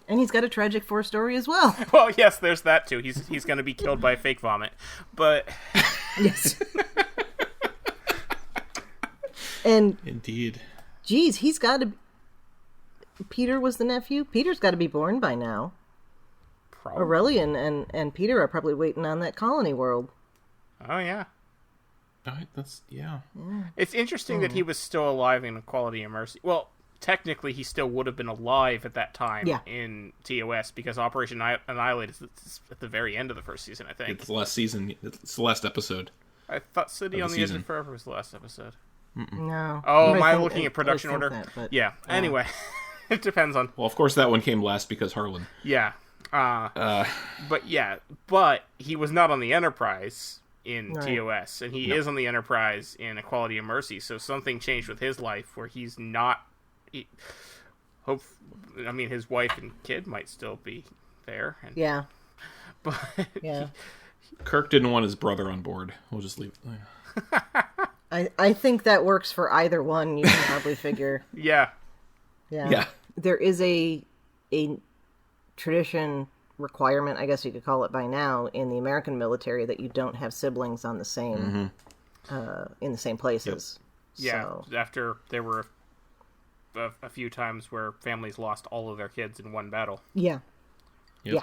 And he's got a tragic 4 story as well. Well, yes, there's that too. He's going to be killed by fake vomit, but Yes. And Indeed. geez, he's got to. Peter was the nephew. Peter's got to be born by now. probably. Aurelian and Peter are probably waiting on that colony world. Oh yeah. That's yeah. It's interesting that he was still alive in Equality and Mercy. Well, technically, he still would have been alive at that time in TOS because Operation Annihilate is at the very end of the first season, I think. It's the last season. It's the last episode. I thought City of on the the Edge season. of Forever was the last episode. No. Oh, am I think- looking at production always order? think that, but- Yeah. Anyway, it depends on. Well, of course, that one came last because Harlan. Yeah. But he was not on the Enterprise in TOS, and he is on the Enterprise in Equality and Mercy. So something changed with his life where he's not. His wife and kid might still be there. And, Yeah. But Yeah. Kirk didn't want his brother on board. We'll just leave it. I think that works for either one. You can probably figure. yeah. Yeah. There is a tradition requirement, I guess you could call it by now, in the American military that you don't have siblings on the same in the same places. Yeah. So, After there were a few times where families lost all of their kids in one battle. yeah. Yep. Yeah.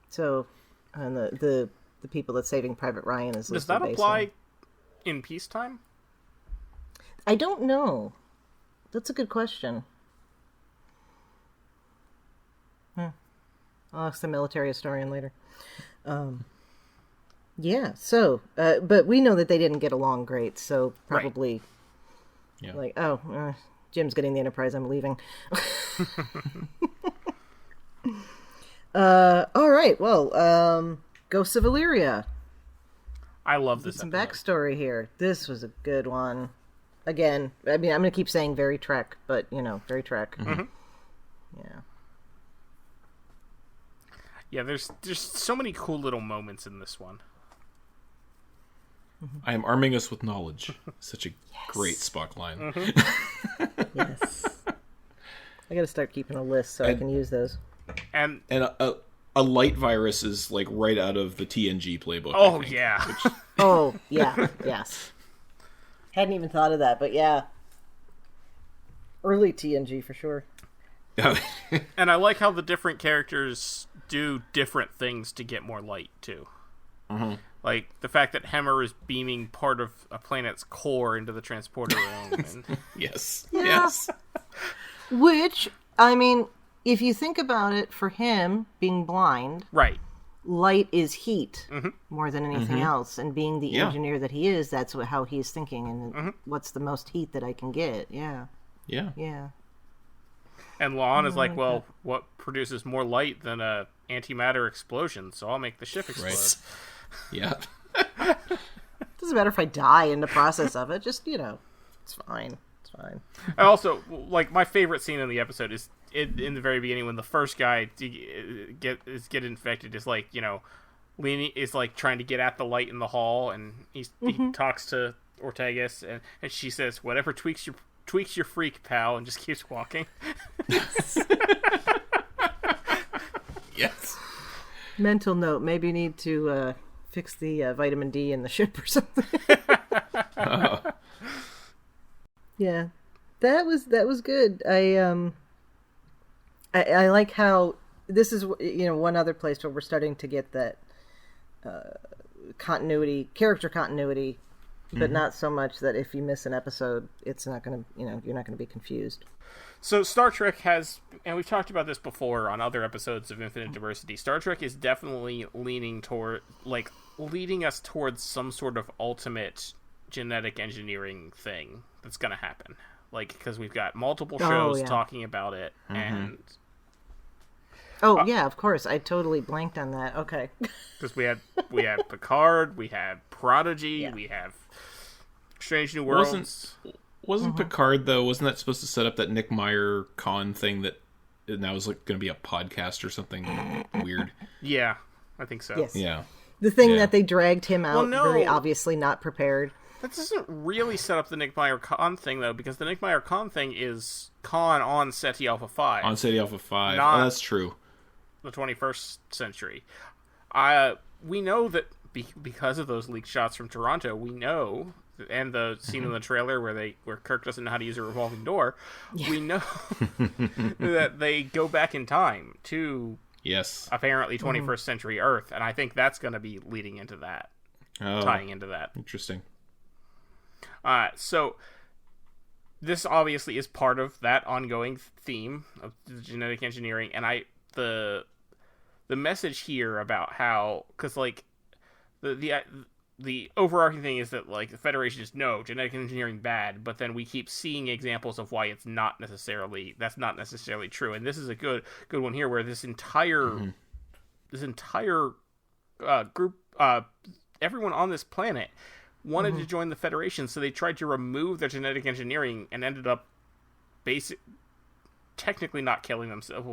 So, and the people that Saving Private Ryan is. Does listed that based apply on. in peacetime? I don't know. That's a good question. I'll ask the military historian later. Yeah, so, but we know that they didn't get along great, so probably, Yeah. like, Jim's getting the Enterprise, I'm leaving. All right, well, Ghosts of Illyria. I love this Some episode. backstory here. This was a good one. Again, I mean, I'm going to keep saying very Trek, but, very Trek. Mm-hmm. Yeah. Yeah, there's so many cool little moments in this one. I am arming us with knowledge. Such a great Spock line. Yes. I got to start keeping a list so I can use those. And And a light virus is like right out of the TNG playbook. I oh think, yeah, which- Oh, yeah, yes. Hadn't even thought of that, but yeah. Early TNG for sure. and I like how the different characters do different things to get more light too. Like the fact that Hemmer is beaming part of a planet's core into the transporter room. And, yes. Yeah. Yes. Which, I mean, if you think about it, for him, being blind, right. light is heat more than anything else. And being the Yeah. engineer that he is, that's how he's thinking. And what's the most heat that I can get? Yeah, Yeah. yeah. And Lon is like, well, what produces more light than a antimatter explosion? So I'll make the ship explode. Right. Yeah. Doesn't matter if I die in the process of it. Just, it's fine. It's fine. I also, like, my favorite scene in the episode is in the very beginning when the first guy to get infected is like, leaning is like trying to get at the light in the hall, and he talks to Ortegas, and she says, "Whatever tweaks your freak, pal," and just keeps walking. Yes. Mental note: maybe you need to fix the vitamin D in the ship or something. Yeah, that was good. I like how this is one other place where we're starting to get that character continuity, but not so much that if you miss an episode, it's not gonna you're not gonna be confused. So Star Trek has, and we've talked about this before on other episodes of Infinite Diversity, Star Trek is definitely leading us towards some sort of ultimate genetic engineering thing that's going to happen. Like, because we've got multiple shows talking about it, and... Oh, yeah, of course. I totally blanked on that. Okay. Because we have Picard, we have Prodigy, we have Strange New Worlds... Wasn't Picard, though, wasn't that supposed to set up that Nick Meyer con thing that now is like going to be a podcast or something weird? Yeah, I think so. Yes. Yeah. The thing Yeah. that they dragged him out, Well, no. very obviously not prepared. That doesn't really set up the Nick Meyer-Khan thing, though, because the Nick Meyer-Khan thing is Khan on Ceti Alpha 5. On Ceti Alpha 5. Not that's true. The 21st century. We know that because of those leaked shots from Toronto, we know, and the scene in the trailer where Kirk doesn't know how to use a revolving door, we know that they go back in time to apparently 21st century Earth, and I think that's going to be leading into that, tying into that. Interesting. So this obviously is part of that ongoing theme of genetic engineering, and the message here about how, because like the overarching thing is that like the Federation is no genetic engineering bad, but then we keep seeing examples of why that's not necessarily true, and this is a good one here where this entire group, everyone on this planet wanted to join the Federation, so they tried to remove their genetic engineering and ended up technically not killing themselves.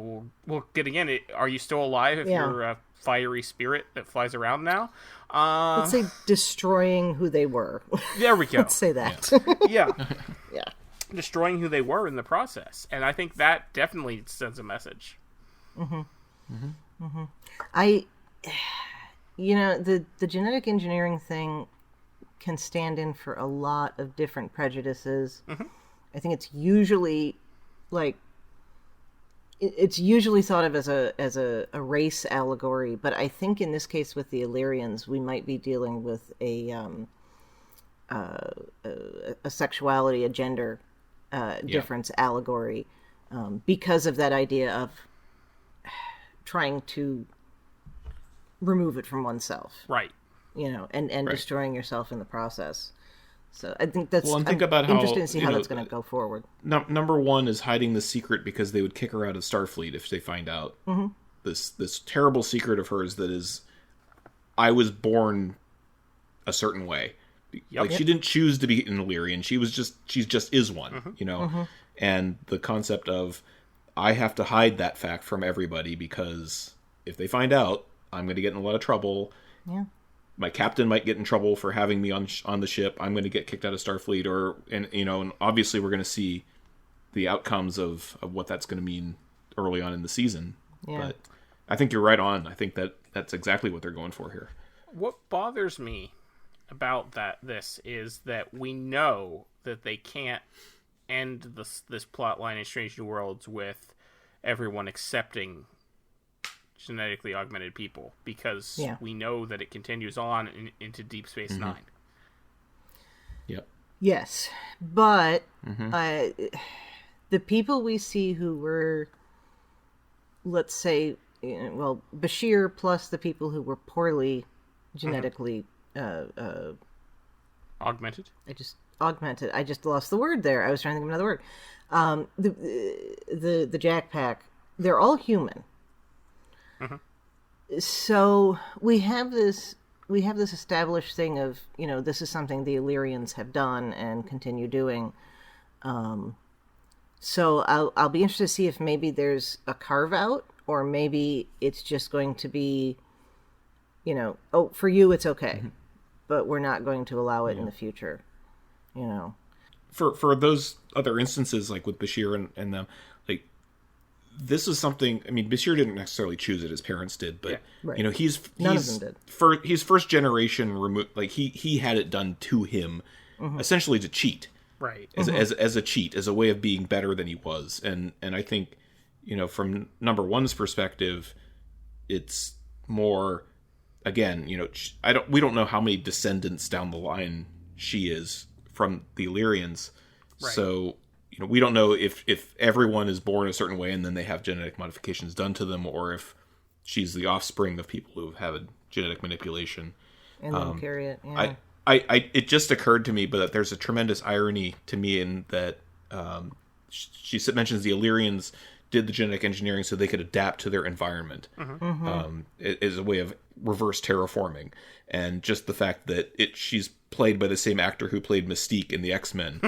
Well, getting in it, are you still alive if you're a fiery spirit that flies around now? Let's say destroying who they were. There we go. Let's say that. Yeah. Destroying who they were in the process. And I think that definitely sends a message. The genetic engineering thing can stand in for a lot of different prejudices. I think it's usually thought of as a race allegory, but I think in this case with the Illyrians, we might be dealing with a sexuality, a gender difference allegory, because of that idea of trying to remove it from oneself, right? And destroying yourself in the process. So I think that's. Well, and think about how interested to see how that's going to go forward. Number one is hiding the secret because they would kick her out of Starfleet if they find out this terrible secret of hers that is, I was born a certain way. She didn't choose to be an Illyrian. She just is one. And the concept of I have to hide that fact from everybody because if they find out, I'm going to get in a lot of trouble. Yeah. My captain might get in trouble for having me on the ship. I'm going to get kicked out of Starfleet, and obviously we're going to see the outcomes of what that's going to mean early on in the season. Yeah. But I think you're right on. I think that's exactly what they're going for here. What bothers me about this is that we know that they can't end this plot line in Strange New Worlds with everyone accepting genetically augmented people, because we know that it continues on into Deep Space Nine. Yep. Yes, but the people we see who were, let's say, Bashir plus the people who were poorly genetically augmented. Augmented. I just lost the word there. I was trying to think of another word. The Jack Pack. They're all human. So we have this established thing of, this is something the Illyrians have done and continue doing. So I'll be interested to see if maybe there's a carve out, or maybe it's just going to be, for you it's okay, but we're not going to allow it in the future. For those other instances, like with Bashir and them, this is something. I mean, Bashir didn't necessarily choose it; his parents did. But he's none of them did. He's first generation removed. Like he had it done to him, essentially to cheat, right? As a cheat, as a way of being better than he was. And I think, from number one's perspective, it's more. Again, we don't know how many descendants down the line she is from the Illyrians, right. So. We don't know if everyone is born a certain way and then they have genetic modifications done to them, or if she's the offspring of people who have had genetic manipulation. And then carry it, yeah. It just occurred to me, but there's a tremendous irony to me in that she mentions the Illyrians did the genetic engineering so they could adapt to their environment as a way of reverse terraforming. And just the fact that she's played by the same actor who played Mystique in the X-Men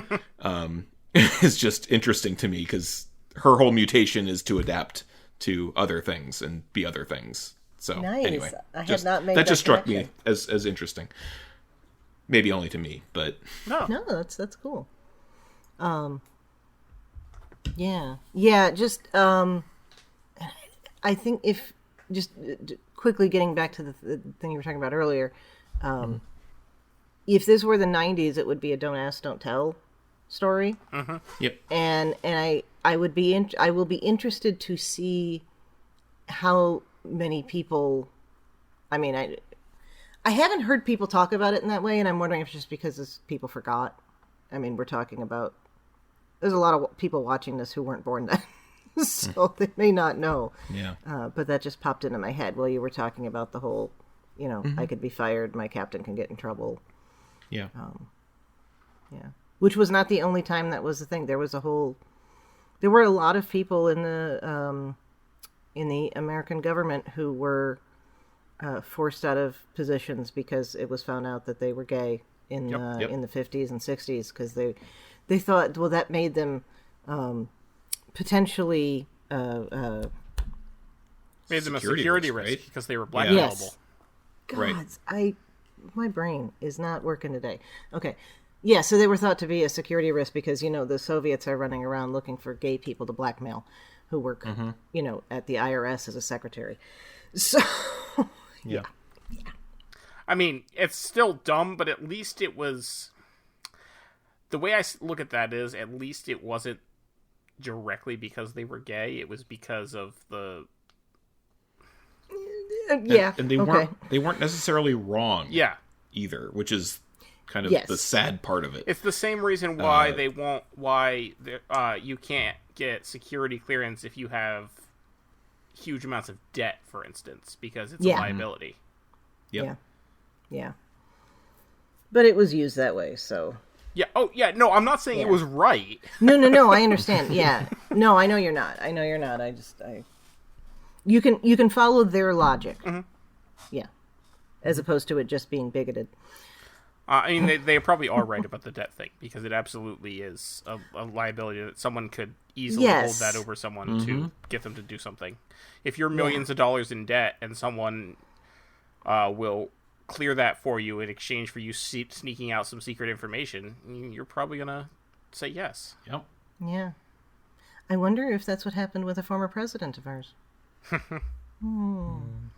is just interesting to me, because her whole mutation is to adapt to other things and be other things. So nice. Anyway, I had not made that just struck connection. me as interesting. Maybe only to me, but No, that's cool. Yeah. Just I think if just quickly getting back to the thing you were talking about earlier, if this were the '90s, it would be a don't ask, don't tell story. Yep. And I will be interested to see how many people. I mean, I haven't heard people talk about it in that way, and I'm wondering if it's just because people forgot. I mean, we're talking about there's a lot of people watching this who weren't born then, so they may not know. Yeah. But that just popped into my head while you were talking about the whole, I could be fired, my captain can get in trouble. Yeah. Yeah. Which was not the only time that was the thing. There were a lot of people in the American government who were forced out of positions because it was found out that they were gay in the 50s and 60s because they thought, well, that made them potentially made them a security risk, right? Because they were blackmailable. Yes. Right. My brain is not working today. Okay. Yeah, so they were thought to be a security risk because, the Soviets are running around looking for gay people to blackmail who work, at the IRS as a secretary. So, yeah. I mean, it's still dumb, but at least it was... The way I look at that is, at least it wasn't directly because they were gay. It was because of the... Yeah. And they weren't necessarily wrong. Yeah. Either, which is kind of the sad part of it. It's the same reason why you can't get security clearance if you have huge amounts of debt, for instance, because it's a liability. Yep. Yeah. But it was used that way, so... Yeah. Oh, yeah. No, I'm not saying it was right. No. I understand. Yeah. No, I know you're not. You can follow their logic. Mm-hmm. Yeah. As opposed to it just being bigoted. I mean, they probably are right about the debt thing, because it absolutely is a liability that someone could easily hold that over someone to get them to do something. If you're millions of dollars in debt and someone will clear that for you in exchange for you sneaking out some secret information, you're probably going to say yes. Yep. Yeah. I wonder if that's what happened with a former president of ours.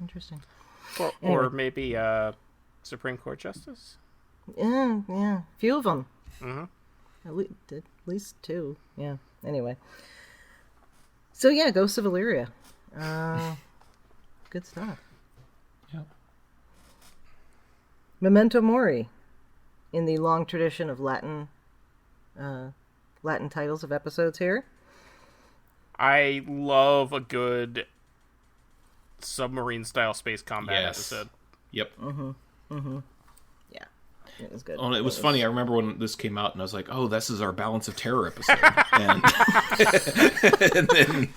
Interesting. Or maybe Supreme Court Justice? Yeah. Few of them. Mm-hmm. At least two. Yeah. Anyway. So yeah, Ghosts of Illyria. Good stuff. Yep. Memento Mori, in the long tradition of Latin titles of episodes here. I love a good submarine-style space combat episode. Yep. Yeah, it was good. Oh, it was funny. I remember when this came out, and I was like, "Oh, this is our Balance of Terror episode." and then,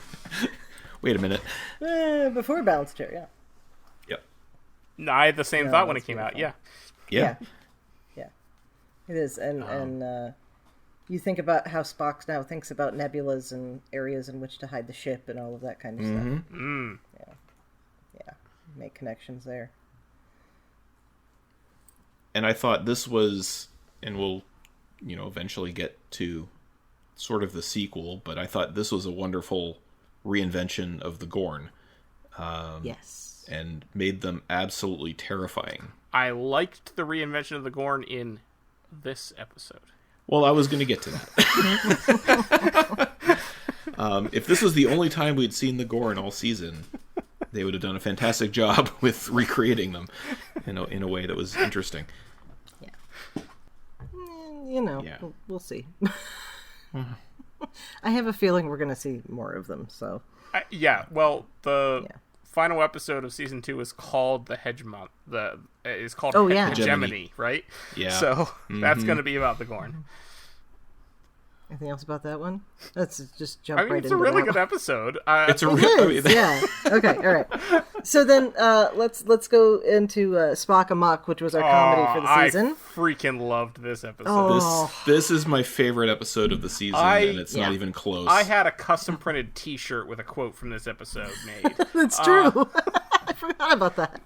wait a minute. Before Balance of Terror, yeah. Yep. No, I had the same thought when it came out. Yeah. It is, and you think about how Spock now thinks about nebulas and areas in which to hide the ship and all of that kind of stuff. Yeah, make connections there. And I thought this was, and we'll, eventually get to sort of the sequel, but I thought this was a wonderful reinvention of the Gorn. Yes. And made them absolutely terrifying. I liked the reinvention of the Gorn in this episode. Well, I was going to get to that. If this was the only time we'd seen the Gorn all season, they would have done a fantastic job with recreating them in a way that was interesting. Yeah. We'll see. I have a feeling we're going to see more of them, so... the final episode of season 2 is called the Hegemon. Is called Hegemony, right? Yeah. So that's going to be about the Gorn. Anything else about that one? Let's just jump right into it. It's a really good episode. Yeah. Okay. All right. So then, let's go into Spock Amok, which was our comedy for the season. I freaking loved this episode. This is my favorite episode of the season, and it's not even close. I had a custom printed T-shirt with a quote from this episode made. That's true. I forgot about that.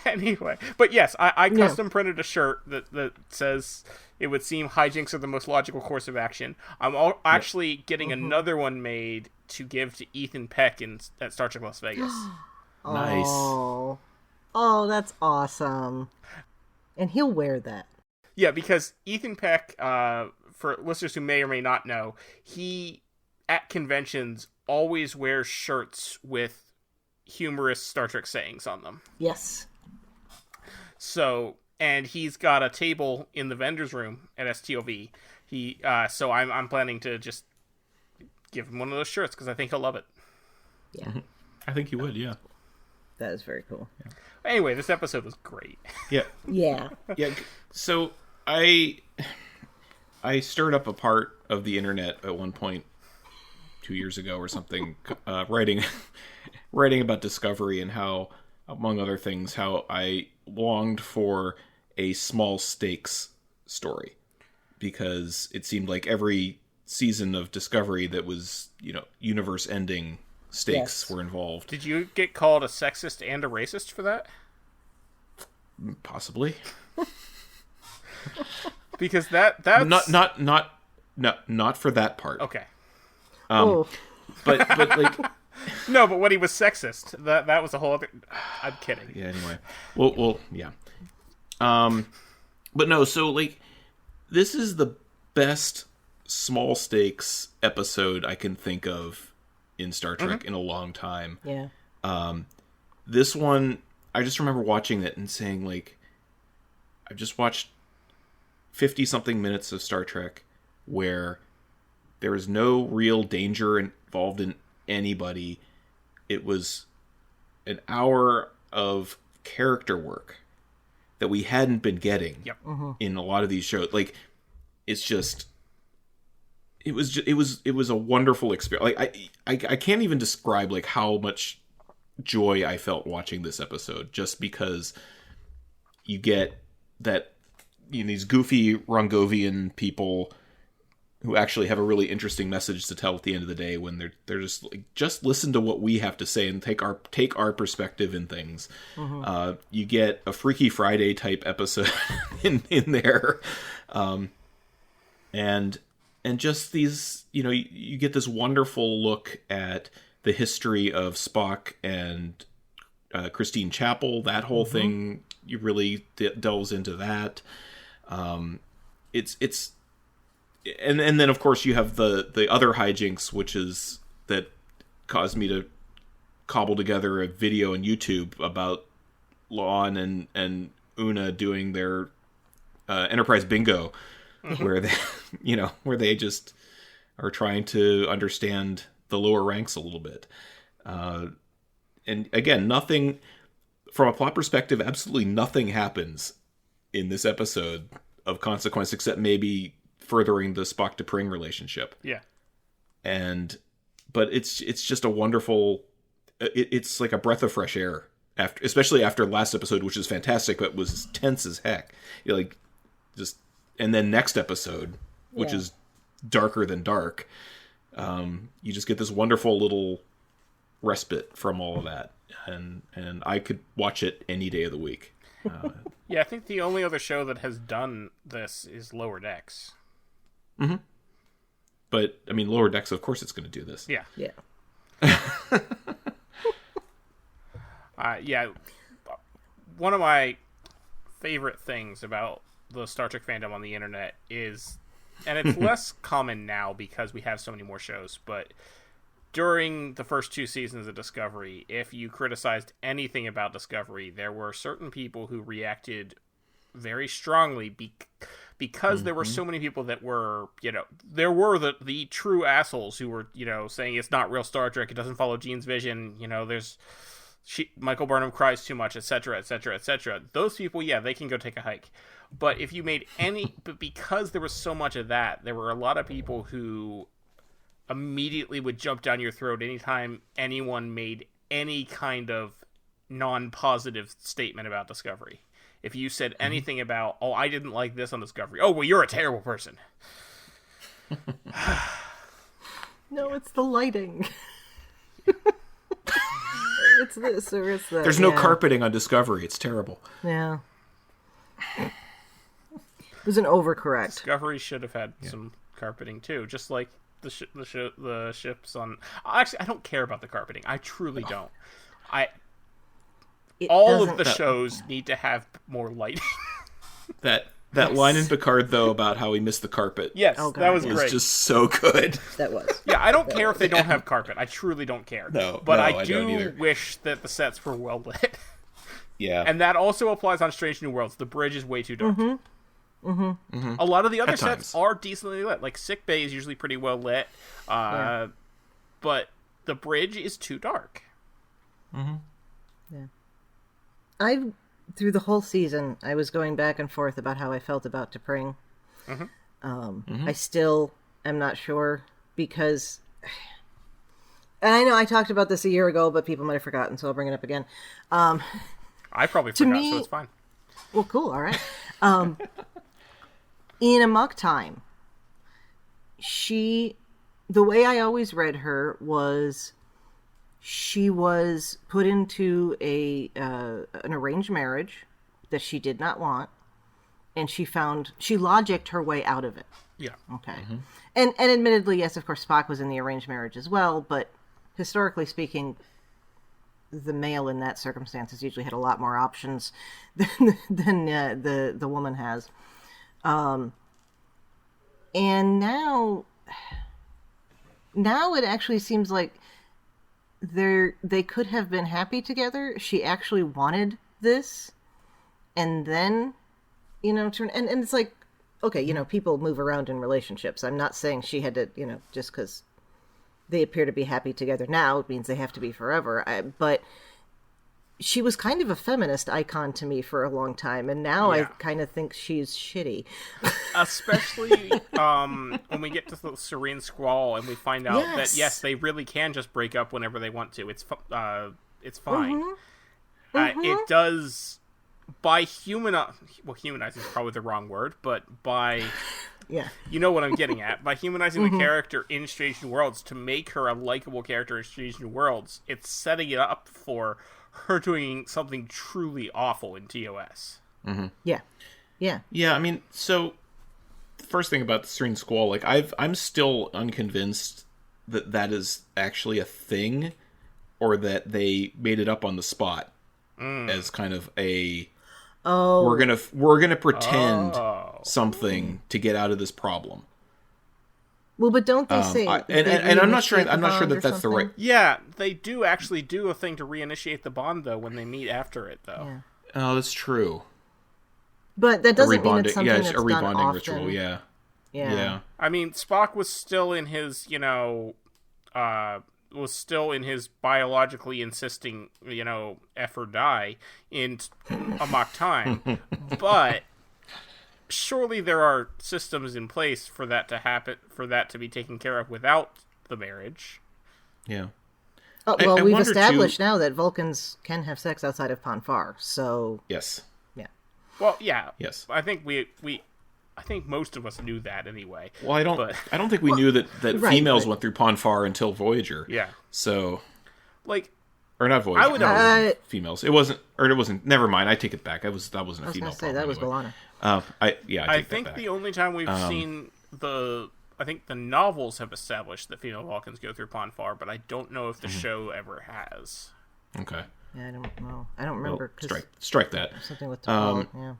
Anyway, but yes, I custom printed a shirt that says it would seem hijinks are the most logical course of action. I'm actually getting another one made to give to Ethan Peck at Star Trek Las Vegas. Nice. Oh, that's awesome. And he'll wear that. Yeah, because Ethan Peck, for listeners who may or may not know, he, at conventions, always wears shirts with humorous Star Trek sayings on them. Yes. So, and he's got a table in the vendor's room at STOV. So I'm planning to just give him one of those shirts because I think he'll love it. Yeah. I think you would, yeah. That is very cool. Yeah. Anyway, this episode was great. Yeah. Yeah. Yeah. So I stirred up a part of the internet at one point 2 years ago or something, writing about Discovery and how, among other things, how I longed for a small stakes story, because it seemed like every season of Discovery that was, universe ending stakes were involved. Did you get called a sexist and a racist for that? Possibly. Because that's not for that part. Okay. But like no, but when he was sexist, that was a whole other. I'm kidding. Yeah. Anyway, well, yeah. But no. So like, this is the best small stakes episode I can think of in Star Trek in a long time. Yeah. This one, I just remember watching it and saying, like, I've just watched 50-something minutes of Star Trek where there is no real danger involved in anybody. It was an hour of character work that we hadn't been getting in a lot of these shows. Like, it's just, it was a wonderful experience. Like, I can't even describe like how much joy I felt watching this episode, just because you get that, these goofy Rongovian people who actually have a really interesting message to tell at the end of the day, when they're just like, just listen to what we have to say and take our perspective in things. You get a Freaky Friday type episode in there, and just these, you get this wonderful look at the history of Spock and Christine Chapel. That whole thing, you really delves into that. It's and then of course you have the other hijinks, which is that caused me to cobble together a video on YouTube about Lon and Una doing their Enterprise bingo, where they just are trying to understand the lower ranks a little bit. And again, nothing from a plot perspective, absolutely nothing happens in this episode of consequence, except maybe furthering the Spock to Pring relationship. Yeah. But it's just a wonderful, it's like a breath of fresh air, especially after last episode, which is fantastic, but was tense as heck. And then next episode, which is darker than dark, you just get this wonderful little respite from all of that. And I could watch it any day of the week. Yeah, I think the only other show that has done this is Lower Decks. Mm-hmm. But, I mean, Lower Decks, of course it's going to do this. Yeah. Yeah. Yeah. One of my favorite things about the Star Trek fandom on the internet is, and it's less common now because we have so many more shows, but during the first 2 seasons of Discovery, if you criticized anything about Discovery, there were certain people who reacted very strongly because there were so many people that were, there were the true assholes who were, saying it's not real Star Trek, it doesn't follow Gene's vision, Michael Burnham cries too much, etc., etc., etc. Those people, they can go take a hike. But if you made but because there was so much of that, there were a lot of people who immediately would jump down your throat anytime anyone made any kind of non-positive statement about Discovery. If you said anything about, I didn't like this on Discovery. Oh, well, you're a terrible person. No, it's the lighting. It's this or it's that. There's no carpeting on Discovery. It's terrible. Yeah. It was an overcorrect. Discovery should have had some carpeting too, just like the ships on. Actually, I don't care about the carpeting. I truly don't. All of the shows need to have more lighting. That line in Picard, though, about how he missed the carpet. Yes, that was great. great. Just so good. That was. Yeah, I don't care if they don't have carpet. I truly don't care. But I do wish that the sets were well lit. Yeah. And that also applies on Strange New Worlds. The bridge is way too dark. A lot of the other sets are decently lit. Like Sick Bay is usually pretty well lit. But the bridge is too dark. Yeah. Through the whole season, I was going back and forth about how I felt about T'Pring. I still am not sure because, and I know I talked about this a year ago, but people might have forgotten, so I'll bring it up again. I probably forgot, so it's fine. Well, cool. All right. In Amok Time, the way I always read her was she was put into an arranged marriage that she did not want, and she logicked her way out of it. Yeah. Okay. And admittedly, yes, of course, Spock was in the arranged marriage as well, but historically speaking, the male in that circumstance has usually had a lot more options than the woman has. And now it actually seems like they could have been happy together. She actually wanted this, and then, turn and it's like, okay, people move around in relationships. I'm not saying she had to, just because they appear to be happy together now, it means they have to be forever. But she was kind of a feminist icon to me for a long time, and now I kind of think she's shitty. Especially when we get to the Serene Squall and we find out that, yes, they really can just break up whenever they want to. It's fine. It does, by humanizing is probably the wrong word, but by... Yeah. You know what I'm getting at. By humanizing the character in Strange New Worlds, to make her a likable character in Strange New Worlds, it's setting it up for her doing something truly awful in TOS. Yeah. I mean, so the first thing about the Serene Squall, like I'm still unconvinced that is actually a thing, or that they made it up on the spot as kind of a we're gonna pretend something to get out of this problem. Well, but don't they say? And I'm not sure. I'm not sure that that's the right. Yeah, they do actually do a thing to reinitiate the bond, though, when they meet after it, though. Yeah. Oh, that's true. But that doesn't mean it's something that's a rebonding done often. ritual. Yeah. I mean, Spock was still in his, biologically insisting, F or die in Amok Time, but surely there are systems in place for that to happen, for that to be taken care of without the marriage. Yeah. Oh, well, we've established now that Vulcans can have sex outside of Ponfar, so... Yes. Yeah. Well, yeah. Yes. I think I think most of us knew that anyway. Well, I don't think we knew that females went through Ponfar until Voyager. Yeah. So... Or not Voyager. I would females. It wasn't. Never mind. I take it back. That wasn't a female. That was B'Elanna. I think the only time we've seen I think the novels have established that female Vulcans go through Ponfar, but I don't know if the show ever has. Okay. Yeah, I don't know. I don't remember. Well, strike that. Something with T'Pol, yeah.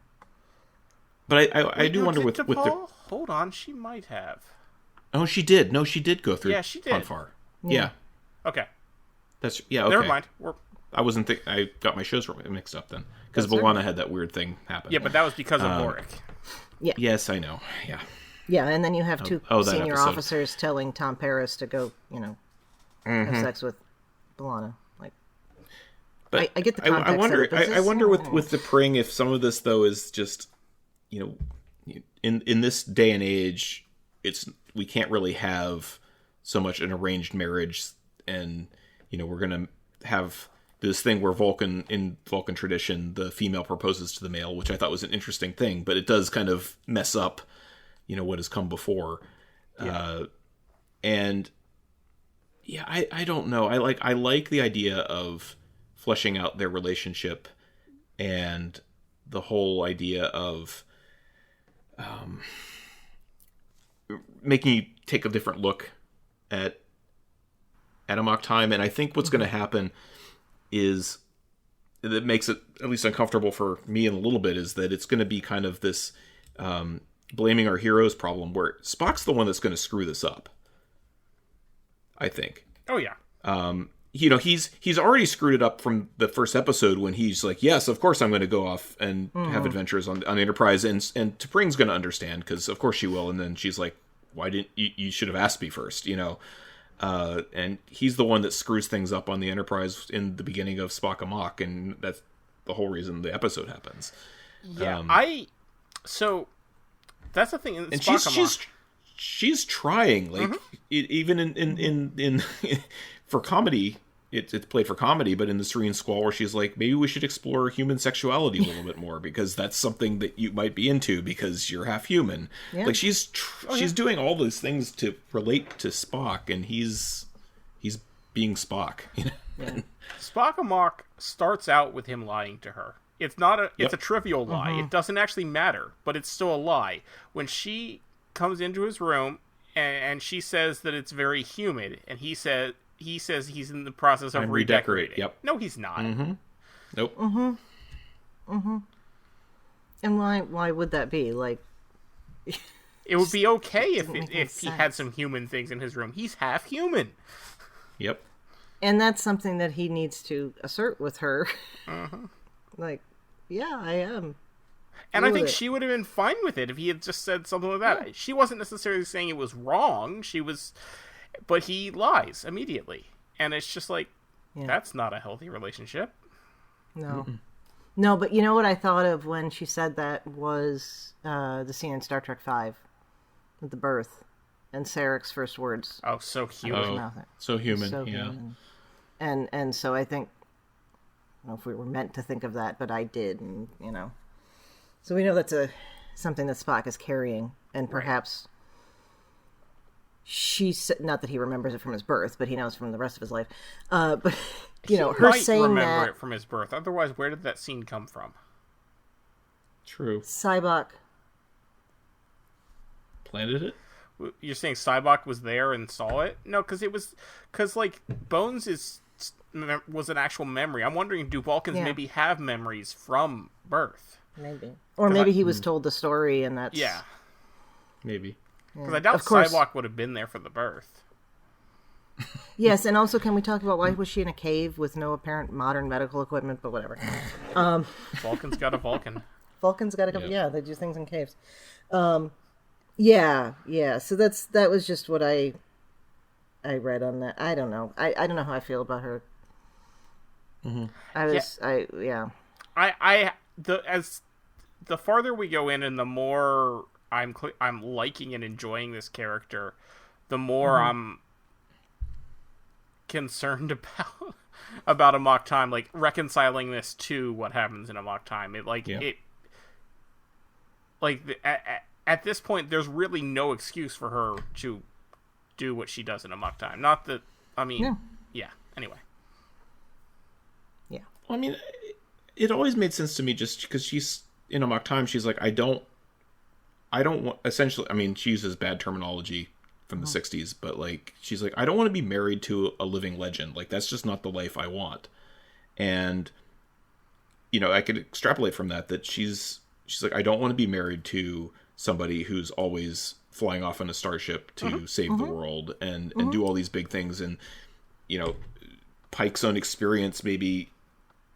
But I do wonder with the... Hold on, she might have. Oh, she did. No, she did go through Ponfar. Yeah. Okay. That's okay. Never mind. I wasn't I got my shows mixed up then, because B'Elanna had that weird thing happen. Yeah, but that was because of Boric. Yeah. Yes, I know. Yeah. Yeah, and then you have two senior officers telling Tom Paris to go, have sex with B'Elanna. But I get the context. I wonder with the T'Pring if some of this though is just, in this day and age, we can't really have so much an arranged marriage, and we're gonna have this thing where in Vulcan tradition, the female proposes to the male, which I thought was an interesting thing, but it does kind of mess up, what has come before. Yeah. I don't know. I like the idea of fleshing out their relationship and the whole idea of making you take a different look at Amok Time. And I think what's going to happen is that makes it at least uncomfortable for me in a little bit is that it's going to be kind of this blaming our heroes problem where Spock's the one that's going to screw this up. I think. Oh yeah. He's already screwed it up from the first episode when he's like, yes, of course I'm going to go off and have adventures on Enterprise, and T'Pring's going to understand because of course she will, and then she's like, why didn't you should have asked me first, and he's the one that screws things up on the Enterprise in the beginning of Spock Amok, and that's the whole reason the episode happens. Yeah, so that's the thing. In and Spock she's trying, like even in for comedy. It's played for comedy, but in the Serene Squall, where she's like, maybe we should explore human sexuality a little bit more because that's something that you might be into because you're half human. Yeah. Like she's doing all those things to relate to Spock, and he's being Spock. Yeah. Spock Amok starts out with him lying to her. It's not it's a trivial lie. It doesn't actually matter, but it's still a lie. When she comes into his room and she says that it's very humid, and he says he's in the process of redecorating. Yep. No, he's not. Nope. And why would that be? Like, it would be okay if he had some human things in his room. He's half human. Yep. And that's something that he needs to assert with her. Like, yeah, I am. And I think she would have been fine with it if he had just said something like that. Yeah. She wasn't necessarily saying it was wrong. But he lies immediately. And it's just like, that's not a healthy relationship. No. No, but you know what I thought of when she said that was the scene in Star Trek V with the birth and Sarek's first words. Oh, so human. So human, yeah. Human. And so I think, I don't know if we were meant to think of that, but I did, and so we know that's something that Spock is carrying, and perhaps she's, not that he remembers it from his birth, but he knows from the rest of his life. But her saying remember that it from his birth. Otherwise, where did that scene come from? True. Sybok planted it. You're saying Sybok was there and saw it? No, because like Bones was an actual memory. I'm wondering, do Vulcans maybe have memories from birth? Maybe, or maybe he was told the story, and that's maybe. Because I doubt Sybok would have been there for the birth. Yes, and also, can we talk about why was she in a cave with no apparent modern medical equipment? But whatever. Vulcan's got a Vulcan. Vulcan's got a couple. Yeah, they do things in caves. Yeah. So that was just what I read on that. I don't know. I don't know how I feel about her. As the farther we go in, and the more I'm liking and enjoying this character, the more I'm concerned about Amok Time, like reconciling this to what happens in Amok Time. At this point, there's really no excuse for her to do what she does in Amok Time. Not that, anyway. Yeah. Well, it always made sense to me just because she's in Amok Time. She's like, I don't want, essentially, she uses bad terminology from the 60s, but like, she's like, I don't want to be married to a living legend. Like, that's just not the life I want. And, I could extrapolate from that she's like, I don't want to be married to somebody who's always flying off on a starship to save the world and do all these big things. And, Pike's own experience, maybe,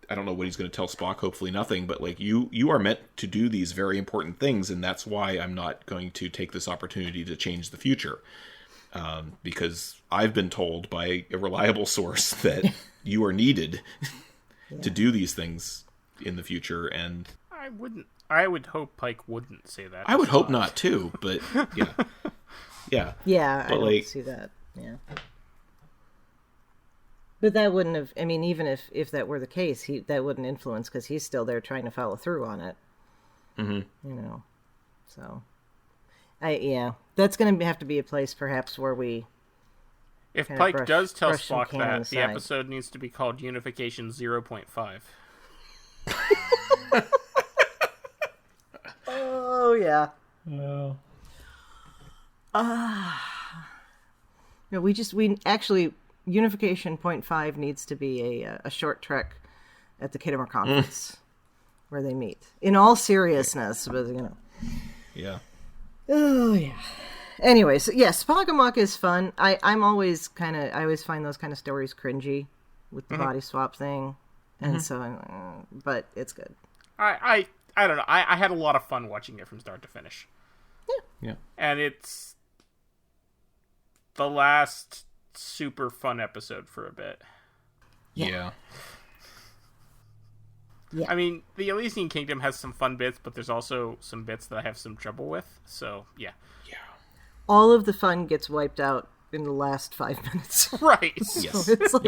I don't know what he's going to tell Spock, hopefully nothing, but like, you are meant to do these very important things, and that's why I'm not going to take this opportunity to change the future. Because I've been told by a reliable source that you are needed to do these things in the future, and I would hope Pike wouldn't say that. I would hope not too, but yeah. Yeah, but I don't see that. Yeah. But that wouldn't have, even if that were the case, that wouldn't influence, because he's still there trying to follow through on it. So, that's going to have to be a place perhaps where we If Kinda Pike does tell brush some Spock can that, the aside. episode needs to be called Unification 0.5. Oh yeah. Well, No, we actually Unification .5 needs to be a short trek at the Khitomer conference where they meet. In all seriousness, but yeah. Oh yeah. Anyway, so yes, Spock Amok is fun. I always find those kind of stories cringy with the body swap thing, and so, but it's good. I don't know. I had a lot of fun watching it from start to finish. Yeah. And it's the last super fun episode for a bit. Yeah. Yeah. I mean, the Elysian Kingdom has some fun bits, but there's also some bits that I have some trouble with. So, yeah. All of the fun gets wiped out in the last 5 minutes. Right. Yes. It's like,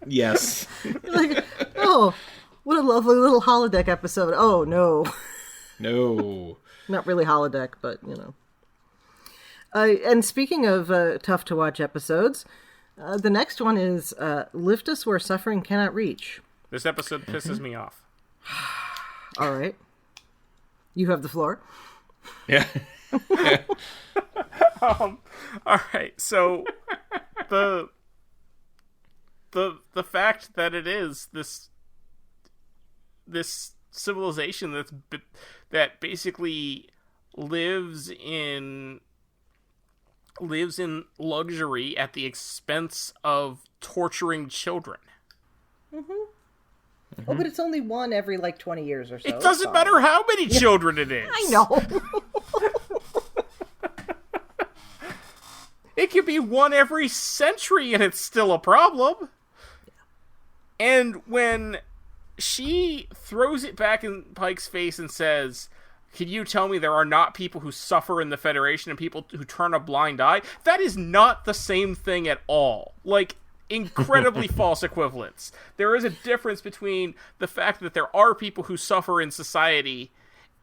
Yes. like, oh, what a lovely little holodeck episode. Oh no. No. Not really holodeck, but and speaking of tough to watch episodes, the next one is Lift Us Where Suffering Cannot Reach. This episode pisses me off. All right. You have the floor. Yeah. All right. So the fact that it is this civilization that basically lives in luxury at the expense of torturing children. Oh, but it's only one every 20 years or so. It doesn't matter how many children it is. I know. It could be one every century and it's still a problem. And when she throws it back in Pike's face and says, "Can you tell me there are not people who suffer in the Federation and people who turn a blind eye?" That is not the same thing at all. Incredibly false equivalence. There is a difference between the fact that there are people who suffer in society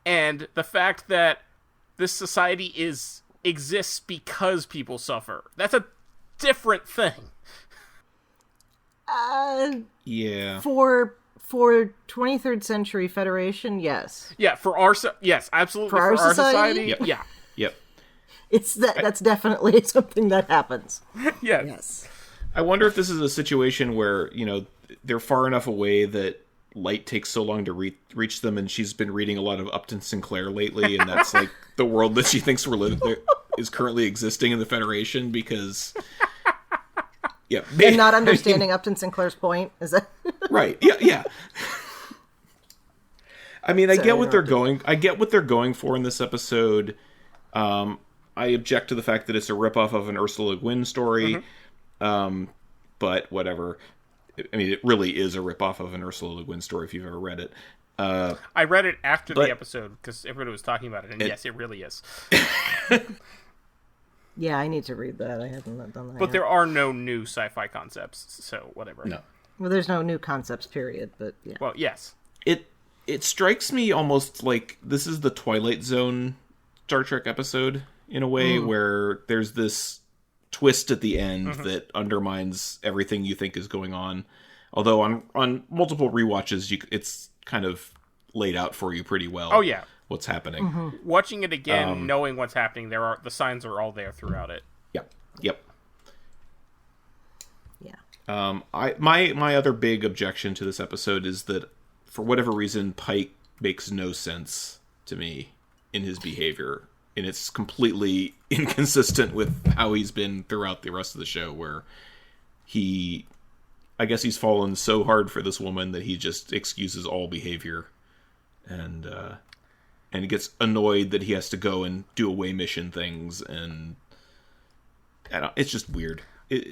and the fact that this society exists because people suffer. That's a different thing. Yeah. For 23rd century Federation, yes. Yeah, yes, absolutely. For our society? Yep. Yeah. Yep. That's definitely something that happens. Yes. I wonder if this is a situation where, they're far enough away that light takes so long to reach them, and she's been reading a lot of Upton Sinclair lately, and that's the world that she thinks is currently existing in the Federation, because... Yeah, and not understanding Upton Sinclair's point, is that... Right, yeah. I mean, I get what they're going for in this episode. I object to the fact that it's a ripoff of an Ursula Le Guin story. But whatever. I mean, it really is a ripoff of an Ursula Le Guin story if you've ever read it. I read it after the episode because everybody was talking about it, and yes, it really is. Yeah, I need to read that. I haven't done that. But there are no new sci-fi concepts, so whatever. No. Well, there's no new concepts, period. But yeah. Well, yes. It strikes me almost like this is the Twilight Zone Star Trek episode in a way, where there's this twist at the end that undermines everything you think is going on. Although on multiple rewatches, it's kind of laid out for you pretty well. Oh yeah, what's happening? Watching it again, knowing what's happening, the signs are all there throughout it. Yep. Yeah. My other big objection to this episode is that for whatever reason, Pike makes no sense to me in his behavior. And it's completely inconsistent with how he's been throughout the rest of the show, where I guess he's fallen so hard for this woman that he just excuses all behavior, and he gets annoyed that he has to go and do away mission things, and it's just weird.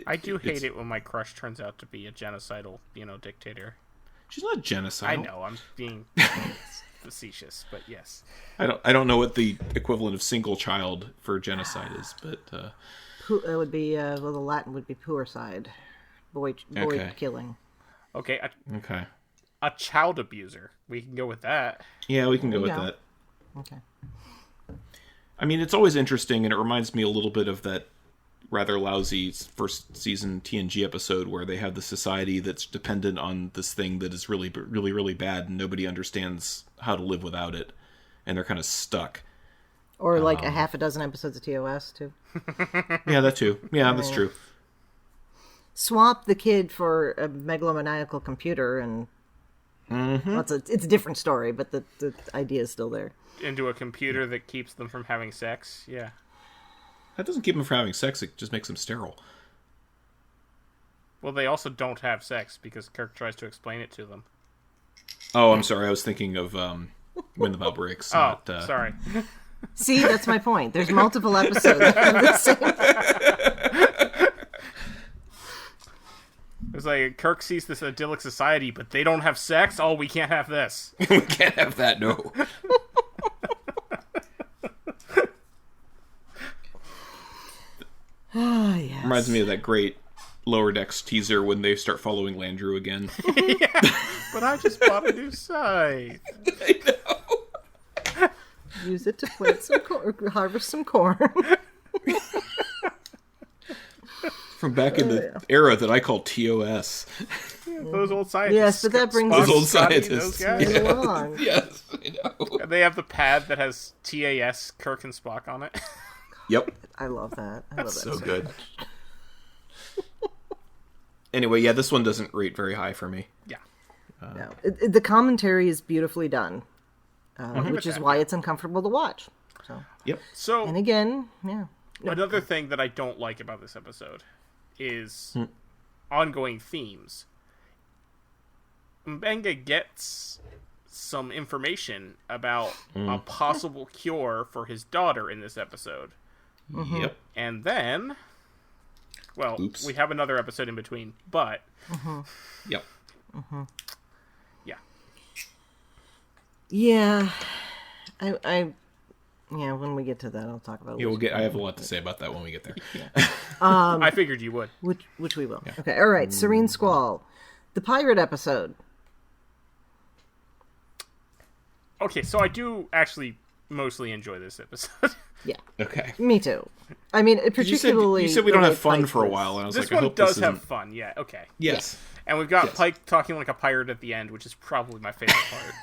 I do hate it when my crush turns out to be a genocidal, dictator. She's not genocidal. I know, I'm being facetious, but yes. I don't know what the equivalent of single child for genocide is, but it would be the Latin would be puercide, boy killing. Okay. Okay. A child abuser. We can go with that. Yeah, we can go with that. Okay. I mean, it's always interesting, and it reminds me a little bit of that rather lousy first season TNG episode where they have the society that's dependent on this thing that is really, really, really bad, and nobody understands how to live without it, and they're kind of stuck. Or like a half a dozen episodes of TOS, too. Yeah, that too. Yeah, that's true. Swap the kid for a megalomaniacal computer, and well, it's a different story, but the idea is still there. Into a computer that keeps them from having sex. Yeah. That doesn't keep them from having sex, it just makes them sterile. Well, they also don't have sex because Kirk tries to explain it to them. Oh, I'm sorry. I was thinking of When the Bell Breaks. Oh, not, sorry. See, that's my point. There's multiple episodes of the same. It's like Kirk sees this idyllic society, but they don't have sex. Oh, we can't have this. We can't have that, no. Oh, yes. Reminds me of that great Lower Decks teaser when they start following Landrew again. Yeah, but I just bought a new scythe. I know. Use it to plant some harvest some corn. From back in the era that I call TOS. Yeah, those old scientists. Yes, but that brings Those old Scotty, scientists. those guys. right along. Yes, I know. And they have the pad that has TAS Kirk and Spock on it. Yep. I love that. I love that So good. Anyway, yeah, this one doesn't rate very high for me. Yeah. No. The commentary is beautifully done, which is why it's uncomfortable to watch. So, Yep. So, and again, yeah. another thing that I don't like about this episode is ongoing themes. Mbenga gets some information about a possible cure for his daughter in this episode. Yep. And then, well, Oops. we have another episode in between, but Yep. yeah. Yeah. Yeah, when we get to that, I'll talk about it. Yeah, we'll get. I have a lot to say about that when we get there. I figured you would. Which we will. Yeah. Okay, all right. Serene Squall. The pirate episode. Okay, so I do actually mostly enjoy this episode. Yeah. Okay. Me too. I mean, particularly... You said we don't the have way fun Pike for a was. while, and I was This like, I one hope does this have isn't... fun, yeah, okay. Yes. And we've got Yes. Pike talking like a pirate at the end, which is probably my favorite part.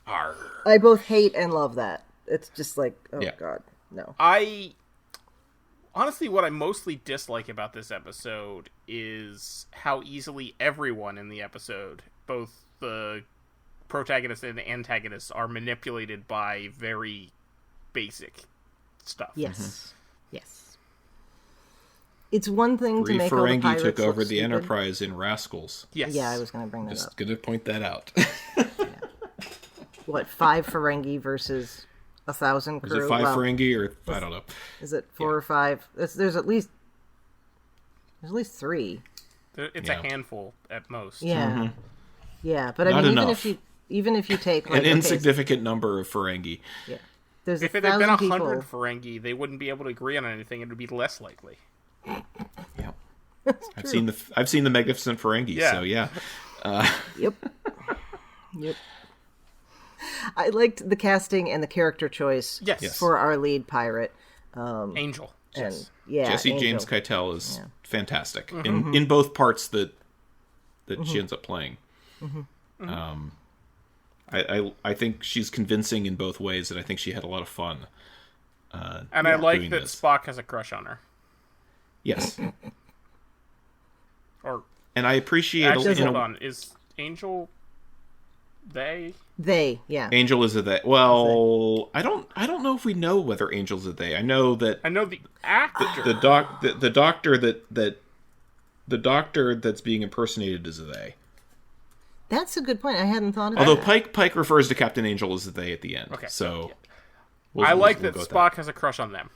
Arr. I both hate and love that. It's just like, oh Yeah. god, no. Honestly, what I mostly dislike about this episode is how easily everyone in the episode, both the protagonist and the antagonist, are manipulated by very basic stuff. Yes. Yes. It's one thing to Bree make all the Ferengi pirates took over look the stupid. Enterprise in Rascals. Yes. Yeah, I was going to bring that Just up. gonna point that out. What, 5 Ferengi versus 1,000 crew? Is it 5 Well, Ferengi or I don't know. Is it 4 or 5? There's at least 3. It's Yeah. a handful at most. Yeah. Yeah, but I Not mean, enough. even if you take like, An insignificant number of Ferengi. yeah, there's If it had been 1,000 100 people. Ferengi, they wouldn't be able to agree on anything. It would be less likely. Yeah. I've seen the Magnificent Ferengi, Yeah. so yeah. Yep. Yep. I liked the casting and the character choice Yes. for our lead pirate. Angel. And Yes. yeah, Jesse Angel. James Keitel is fantastic in both parts that she ends up playing. I think she's convincing in both ways, and I think she had a lot of fun. And I like doing that this. Spock has a crush on her. Yes, Or and I appreciate. actually, you hold know, on. Is Angel they? They, yeah. Angel is a they. Well, I don't know if we know whether Angel's a they. I know that I know the actor. the doctor that's being impersonated is a they. That's a good point. I hadn't thought of Although that. Pike refers to Captain Angel as a they at the end. Okay. So I like we'll that go with Spock has a crush on them.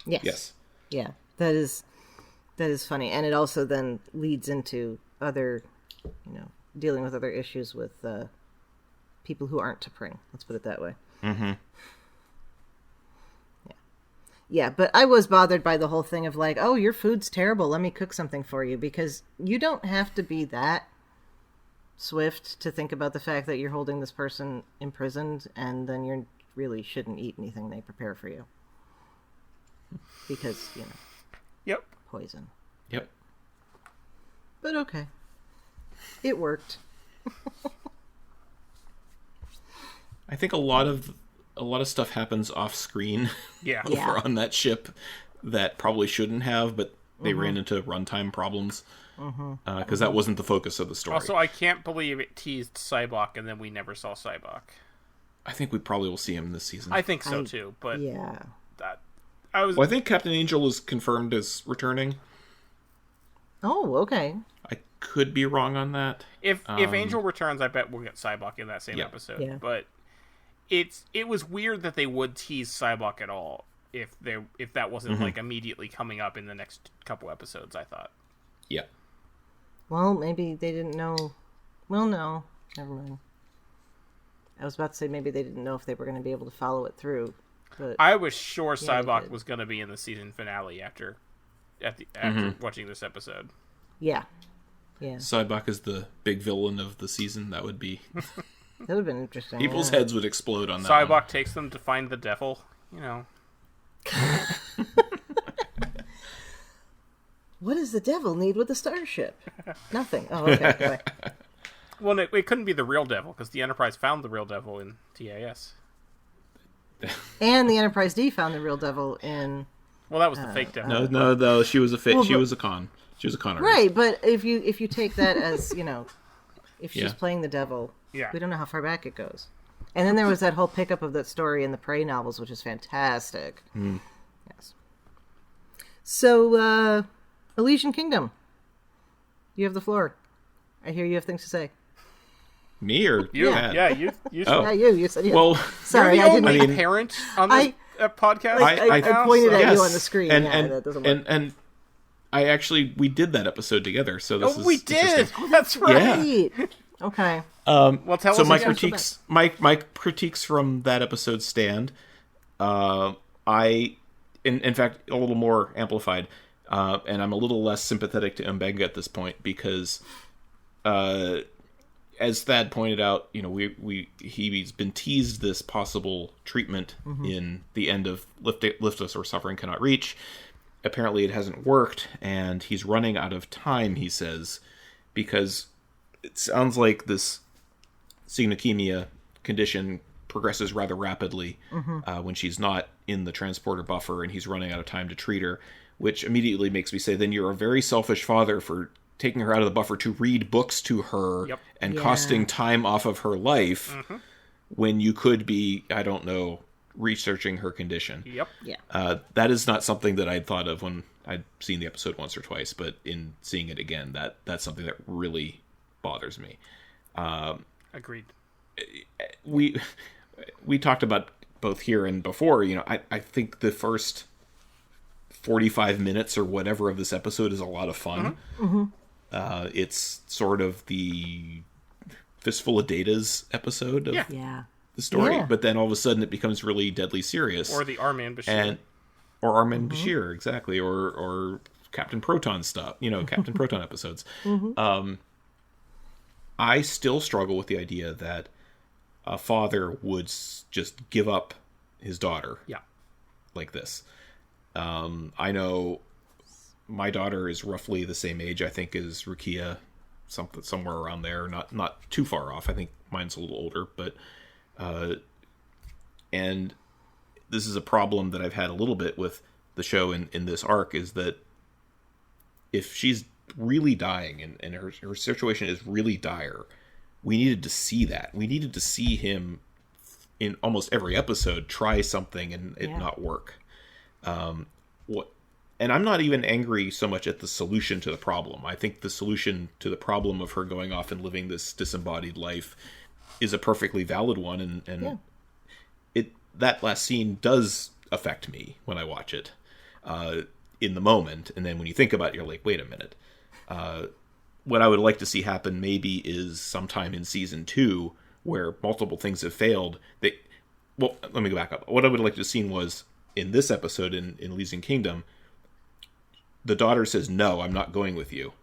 Yes. Yes. Yeah. That is funny, and it also then leads into other, dealing with other issues with people who aren't T'Pring. Let's put it that way. Mm-hmm. Yeah. Yeah, but I was bothered by the whole thing of like, oh, your food's terrible. Let me cook something for you, because you don't have to be that swift to think about the fact that you're holding this person imprisoned, and then you really shouldn't eat anything they prepare for you, because Yep. poison. Yep. But okay. It worked. I think a lot of stuff happens off screen Yeah. over on that ship that probably shouldn't have, but they ran into runtime problems because that wasn't the focus of the story. Also, I can't believe it teased Cybok and then we never saw Cybok. I think we probably will see him this season. I think so too, but Yeah. Well, I think Captain Angel is confirmed as returning. Oh, okay. I could be wrong on that. If Angel returns, I bet we'll get Cybok in that same Yeah. episode. Yeah. But it was weird that they would tease Cybok at all if that wasn't like immediately coming up in the next couple episodes. I thought. Yeah. Well, maybe they didn't know. Well, no. Never mind. I was about to say maybe they didn't know if they were going to be able to follow it through. But I was sure they Cybok did. was going to be in the season finale after watching this episode. yeah. Yeah. Cybok is the big villain of the season. That would be... That would have been interesting. People's yeah. heads would explode on that Cybok one. takes them to find the devil. You know. What does the devil need with the starship? Nothing. Oh, okay. Go ahead. Well, it couldn't be the real devil because the Enterprise found the real devil in TAS. And the Enterprise D found the real devil in... Well, that was the fake devil. No, she was a fake. Well, she but- was a con. She was a con artist. Right, but if you take that as, if she's Yeah. playing the devil, Yeah. we don't know how far back it goes. And then there was that whole pickup of that story in the Prey novels, which is fantastic. Yes. So, Elysian Kingdom. You have the floor. I hear you have things to say. Me or You, Pat? yeah, you. Oh. Yeah, you said you. Well, Sorry, You're I the didn't. only mean- parent on this podcast. I now, pointed so- at yes. you on the screen. And, yeah, that doesn't work. and I actually, we did that episode together, so this is we did. interesting. That's right. Yeah. Right. Okay. Well, tell So us my again. critiques, my critiques from that episode stand. In fact, a little more amplified, and I'm a little less sympathetic to Mbenga at this point because, as Thad pointed out, he's been teased this possible treatment in the end of Lift Us or Suffering Cannot Reach. Apparently, it hasn't worked, and he's running out of time. He says, because it sounds like this xenokemia condition progresses rather rapidly when she's not in the transporter buffer and he's running out of time to treat her, which immediately makes me say, then you're a very selfish father for taking her out of the buffer to read books to her Yep. and Yeah. costing time off of her life when you could be, I don't know, researching her condition. Yep. Yeah. That is not something that I'd thought of when I'd seen the episode once or twice, but in seeing it again, that's something that really bothers me. Agreed. We talked about both here and before, I think the first 45 minutes or whatever of this episode is a lot of fun. It's sort of the Fistful of Data's episode of Yeah. the story, Yeah. but then all of a sudden it becomes really deadly serious. Or the Armin Bashir. Or Armin Bashir, exactly, or Captain Proton stuff, Captain Proton episodes. I still struggle with the idea that a father would just give up his daughter Yeah. like this. I know my daughter is roughly the same age, I think, as Rukia, somewhere around there, not too far off. I think mine's a little older, but and this is a problem that I've had a little bit with the show in this arc, is that if she's really dying and her situation is really dire, we needed to see that. We needed to see him in almost every episode try something and it not work. And I'm not even angry so much at the solution to the problem. I think the solution to the problem of her going off and living this disembodied life is a perfectly valid one, and that last scene does affect me when I watch it in the moment, and then when you think about it, you're like, wait a minute. What I would like to see happen maybe is sometime in season 2, where multiple things have failed. Well, let me go back up. What I would like to see was in this episode in Elysian Kingdom, the daughter says, "No, I'm not going with you.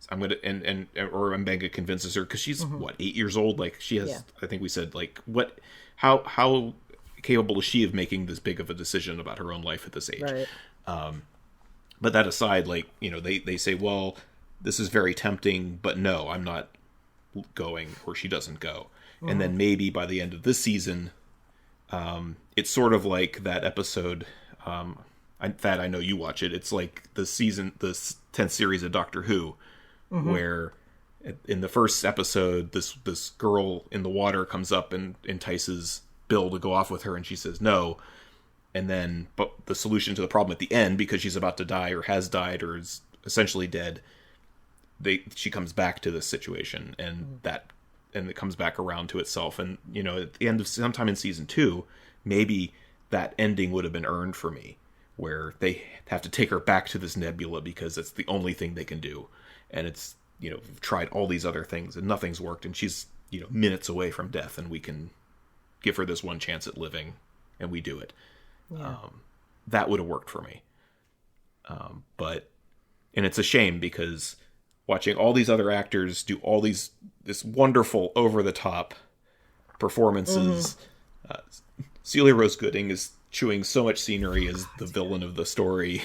I'm gonna," or Mbenga convinces her, because she's 8 years old. Like, she has, I think we said, like, what, how capable is she of making this big of a decision about her own life at this age? Right. But that aside, like, they say, well, this is very tempting, but no, I'm not going, or she doesn't go. Mm-hmm. And then maybe by the end of this season, it's sort of like that episode, Thad, I know you watch it. It's like the 10th series of Doctor Who, where in the first episode, this girl in the water comes up and entices Bill to go off with her, and she says no. And then, but the solution to the problem at the end, because she's about to die or has died or is essentially dead, she comes back to this situation, and it comes back around to itself. And at the end of sometime in season 2, maybe that ending would have been earned for me, where they have to take her back to this nebula because it's the only thing they can do, and it's we've tried all these other things and nothing's worked, and she's minutes away from death, and we can give her this one chance at living, and we do it. Yeah. That would have worked for me. And it's a shame because watching all these other actors do all this wonderful over-the-top performances. Celia Rose Gooding is chewing so much scenery as the villain of the story.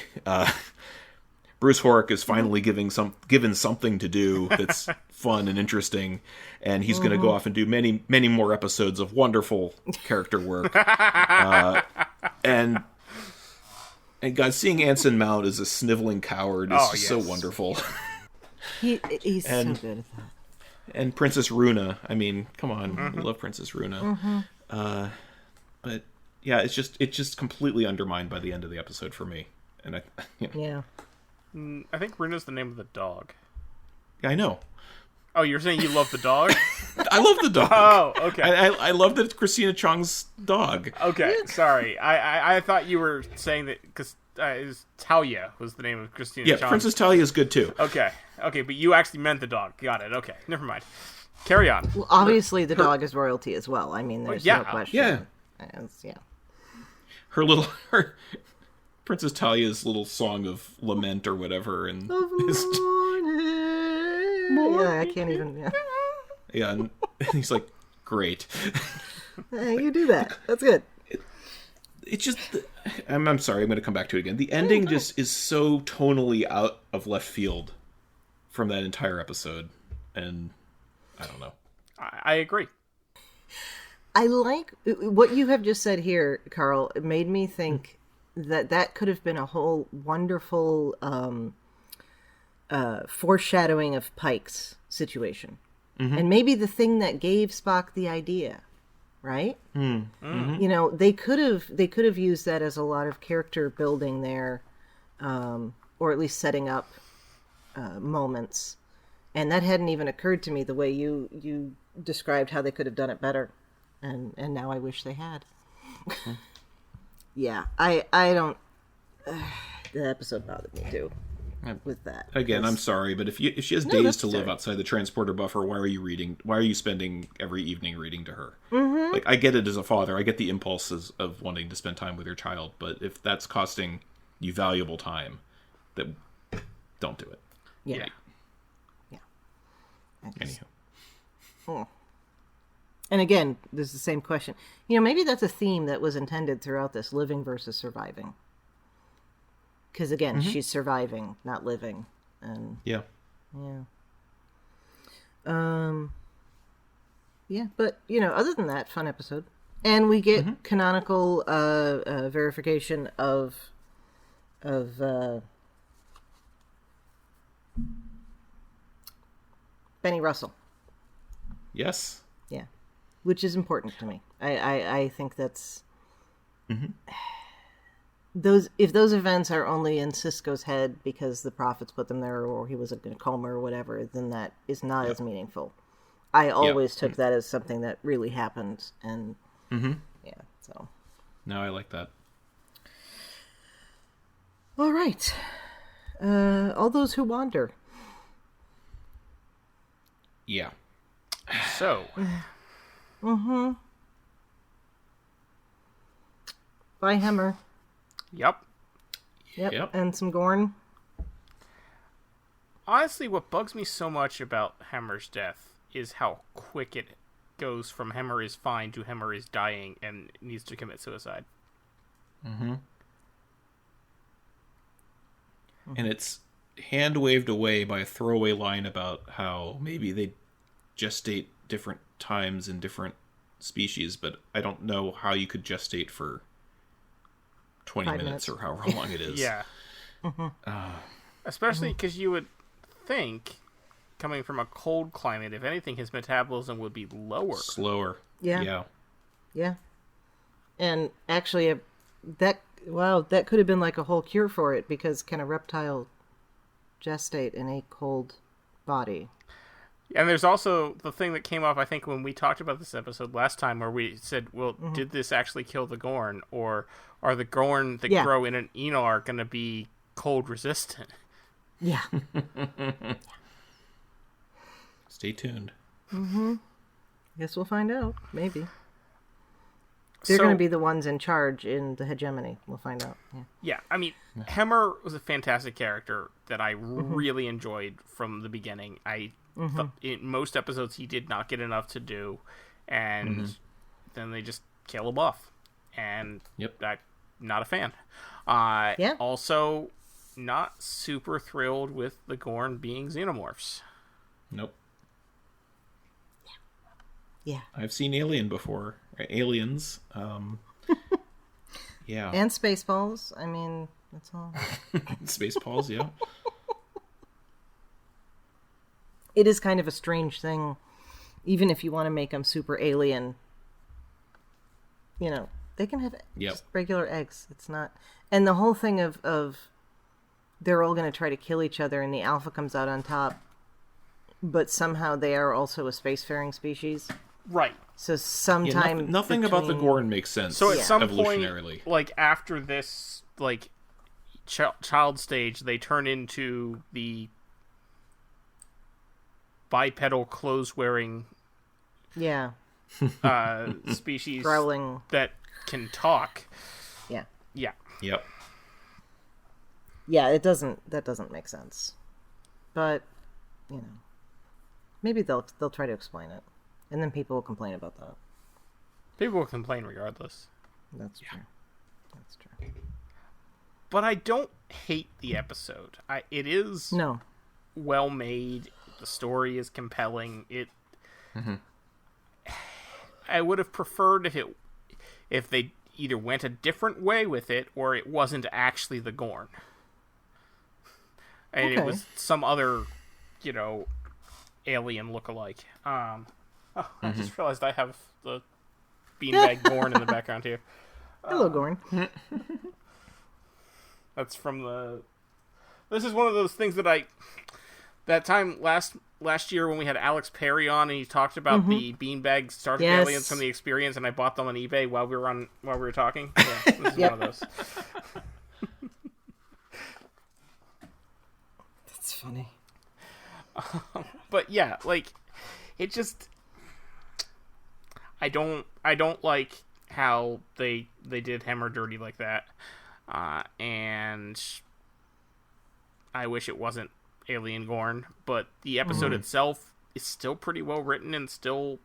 Bruce Horrick is finally given something to do that's fun and interesting, and he's going to go off and do many, many more episodes of wonderful character work. And God, seeing Anson Mount as a sniveling coward is just so wonderful. He's so good at that. And Princess Runa, I mean, come on, we love Princess Runa. But yeah, it's just completely undermined by the end of the episode for me. And I think Runa's the name of the dog. Yeah, I know. Oh, you're saying you love the dog? I love the dog. Oh, okay. I love that it's Christina Chong's dog. Okay, sorry. I thought you were saying that because Talia was the name of Christina Chong. Yeah, Princess Talia is good too. Okay, but you actually meant the dog. Got it. Okay, never mind. Carry on. Well, obviously, the dog is royalty as well. I mean, there's no question. Yeah. Her Princess Talia's little song of lament or whatever, and I can't even. Yeah, and he's like, great. Hey, you do that. That's good. It's just, I'm sorry, I'm going to come back to it again. The ending just is so tonally out of left field from that entire episode, and I don't know. I agree. I like what you have just said here, Carl. It made me think that could have been a whole wonderful foreshadowing of Pike's situation. And maybe the thing that gave Spock the idea, right? They could have used that as a lot of character building there, or at least setting up moments. And that hadn't even occurred to me the way you described how they could have done it better. And now I wish they had. Yeah, I don't. The episode bothered me too. With that again, I'm sorry, but if she has days to live outside the transporter buffer, why are you reading? Why are you spending every evening reading to her? Like, I get it as a father, I get the impulses of wanting to spend time with your child, but if that's costing you valuable time, then don't do it. Yeah. Anywho. And again, there's the same question. Maybe that's a theme that was intended throughout this, living versus surviving. Because again, she's surviving, not living. And yeah. But other than that, fun episode. And we get canonical verification of Benny Russell. Yes. Yeah. Which is important to me. I think that's if those events are only in Sisko's head because the prophets put them there, or he was in a coma or whatever, then that is not as meaningful. I always took that as something that really happened, and so. No, I like that. All right, all those who wander. Yeah. So. Bye, Hemmer. Yep. And some Gorn. Honestly, what bugs me so much about Hemmer's death is how quick it goes from Hemmer is fine to Hemmer is dying and needs to commit suicide. and it's hand waved away by a throwaway line about how maybe they gestate different times in different species, but I don't know how you could gestate for 20 minutes or however long it is. Yeah. Especially because you would think, coming from a cold climate, if anything, his metabolism would be slower. Yeah. And actually, that could have been like a whole cure for it, because can a reptile gestate in a cold body? And there's also the thing that came up, I think, when we talked about this episode last time, where we said, well, did this actually kill the Gorn? Or are the Gorn that grow in an Enar going to be cold resistant? Yeah. Stay tuned. Guess we'll find out. Maybe. They're going to be the ones in charge in the hegemony. We'll find out. Yeah, I mean, Hemmer was a fantastic character that I really enjoyed from the beginning. I thought in most episodes he did not get enough to do, and then they just kill him off. And I'm not a fan. Also, not super thrilled with the Gorn being xenomorphs. Nope. Yeah. I've seen Alien before. Aliens. Yeah. And Spaceballs. I mean, that's all. Spaceballs, yeah. It is kind of a strange thing, even if you want to make them super alien. You know, they can have just regular eggs. It's not... And the whole thing of they're all going to try to kill each other and the alpha comes out on top, but somehow they are also a spacefaring species. Right. So sometime nothing about the Gorn makes sense. So at some evolutionarily. point, like after this, like child stage, they turn into the bipedal clothes wearing species growling that can talk. Yeah. Yep. Yeah, that doesn't make sense. But, you know, maybe they'll try to explain it. And then people will complain about that. People will complain regardless. That's true. That's true. But I don't hate the episode. It is well made. The story is compelling. I would have preferred if they either went a different way with it, or it wasn't actually the Gorn. And it was some other, alien lookalike. I just realized I have the beanbag Gorn in the background here. Hello, Gorn. That's from this is one of those things that time last year when we had Alex Perry on and he talked about the beanbag Star Trek aliens from the experience, and I bought them on eBay while we were talking. Yeah, this is one of those. That's funny. But yeah, like it just I don't like how they did Hemmer dirty like that, and I wish it wasn't Alien Gorn, but the episode itself is still pretty well written and still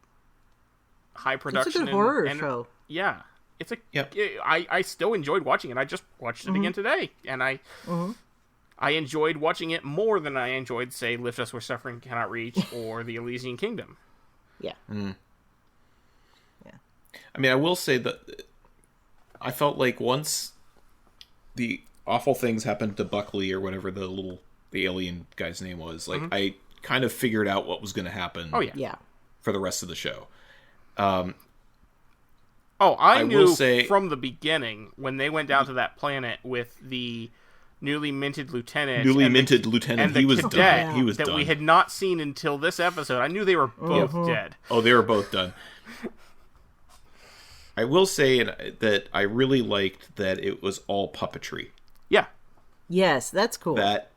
high production. It's a good horror show. Yeah, it's I still enjoyed watching it. I just watched it again today, and I enjoyed watching it more than I enjoyed, say, Lift Us Where Suffering Cannot Reach or The Elysian Kingdom. Yeah. I mean, I will say that I felt like once the awful things happened to Buckley or whatever the alien guy's name was, like I kind of figured out what was going to happen. Oh yeah. For the rest of the show. I knew from the beginning when they went down to that planet with the newly minted lieutenant. And he was done. He was that done. We had not seen until this episode. I knew they were both dead. Oh, they were both done. I will say that I really liked that it was all puppetry. Yeah. Yes, that's cool. That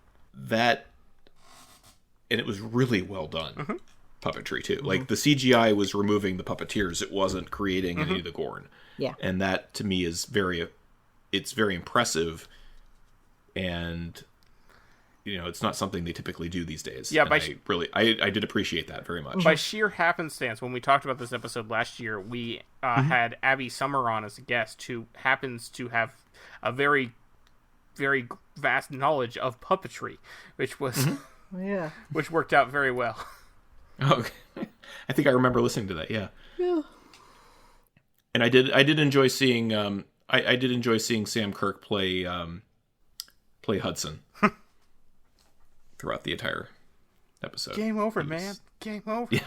and it was really well done. Puppetry too. Like the CGI was removing the puppeteers. It wasn't creating any of the Gorn. Yeah. And that to me is very impressive, and it's not something they typically do these days. Yeah, I did appreciate that very much. By sheer happenstance, when we talked about this episode last year, we had Abby Summer on as a guest, who happens to have a very very vast knowledge of puppetry, which was Yeah. which worked out very well. Okay. I think I remember listening to that. Yeah. Yeah. And I did enjoy seeing I did enjoy seeing Sam Kirk play Hudson throughout the entire episode. Game over, man. Game over. Yeah.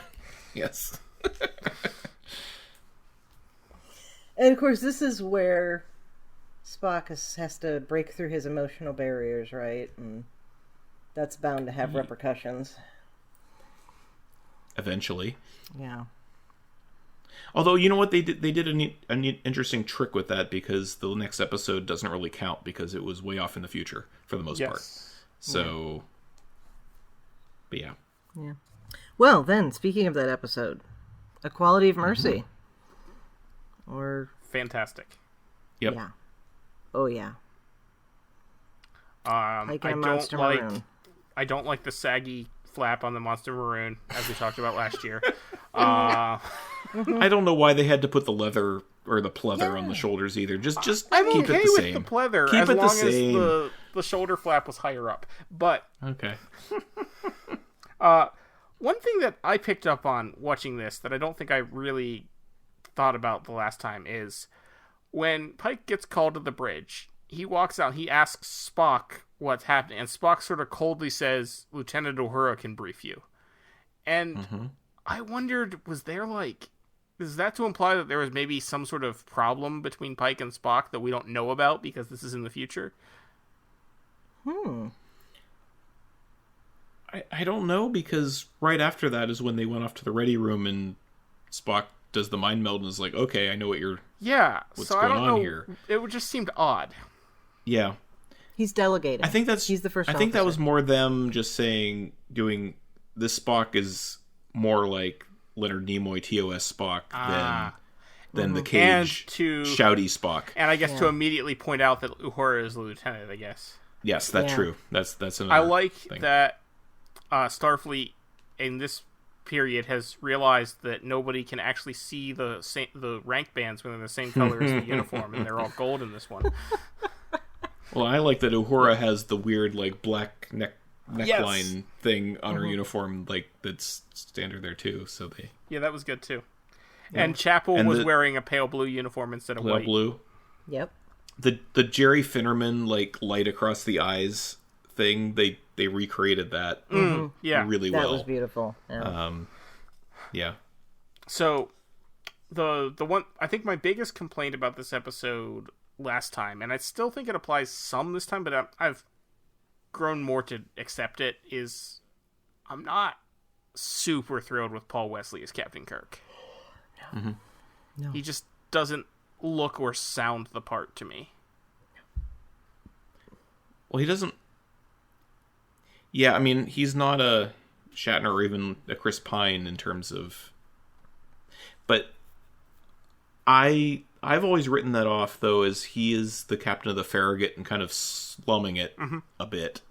Yes. And of course, this is where Spock has to break through his emotional barriers, right? And that's bound to have repercussions. Eventually. Yeah. Although, you know what, they did a neat interesting trick with that, because the next episode doesn't really count because it was way off in the future for the most part. So, but yeah. Yeah. Well, then, speaking of that episode, A Quality of Mercy. Or... Fantastic. Yep. Yeah. Oh, yeah. I don't like the saggy flap on the Monster Maroon, as we talked about last year. I don't know why they had to put the leather or the pleather on the shoulders either. Just I'm keep okay it the with same. the pleather Keep as it long the same. as the shoulder flap was higher up. But Okay. one thing that I picked up on watching this that I don't think I really thought about the last time is when Pike gets called to the bridge, he walks out, he asks Spock what's happening, and Spock sort of coldly says, Lieutenant Uhura can brief you. And I wondered, is that to imply that there was maybe some sort of problem between Pike and Spock that we don't know about because this is in the future? I don't know, because right after that is when they went off to the ready room and Spock does the mind meld and is like, okay, I know what's so going I don't know. here. It just seemed odd. Yeah. He's delegating. I think he's the first I think that officer. was more them just doing this Spock is more like Leonard Nimoy TOS Spock than the cage shouty Spock. And I guess to immediately point out that Uhura is the lieutenant, I guess. Yes, that's true. That's another I like thing. that Starfleet in this period has realized that nobody can actually see the rank bands when they're the same color as the uniform, and they're all gold in this one. Well, I like that Uhura has the weird like black neckline thing on her uniform, like that's standard there too. So that was good too. Yeah. And Chapel was wearing a pale blue uniform instead of white. Blue. Yep. The Jerry Finnerman like light across the eyes thing, they recreated that really well. That was beautiful. Yeah. So the one, I think my biggest complaint about this episode last time, and I still think it applies some this time, but I've grown more to accept it, is I'm not super thrilled with Paul Wesley as Captain Kirk. No. He just doesn't look or sound the part to me. Well, he doesn't. Yeah, I mean, he's not a Shatner or even a Chris Pine in terms of. But I've always written that off, though, as he is the captain of the Farragut and kind of slumming it a bit.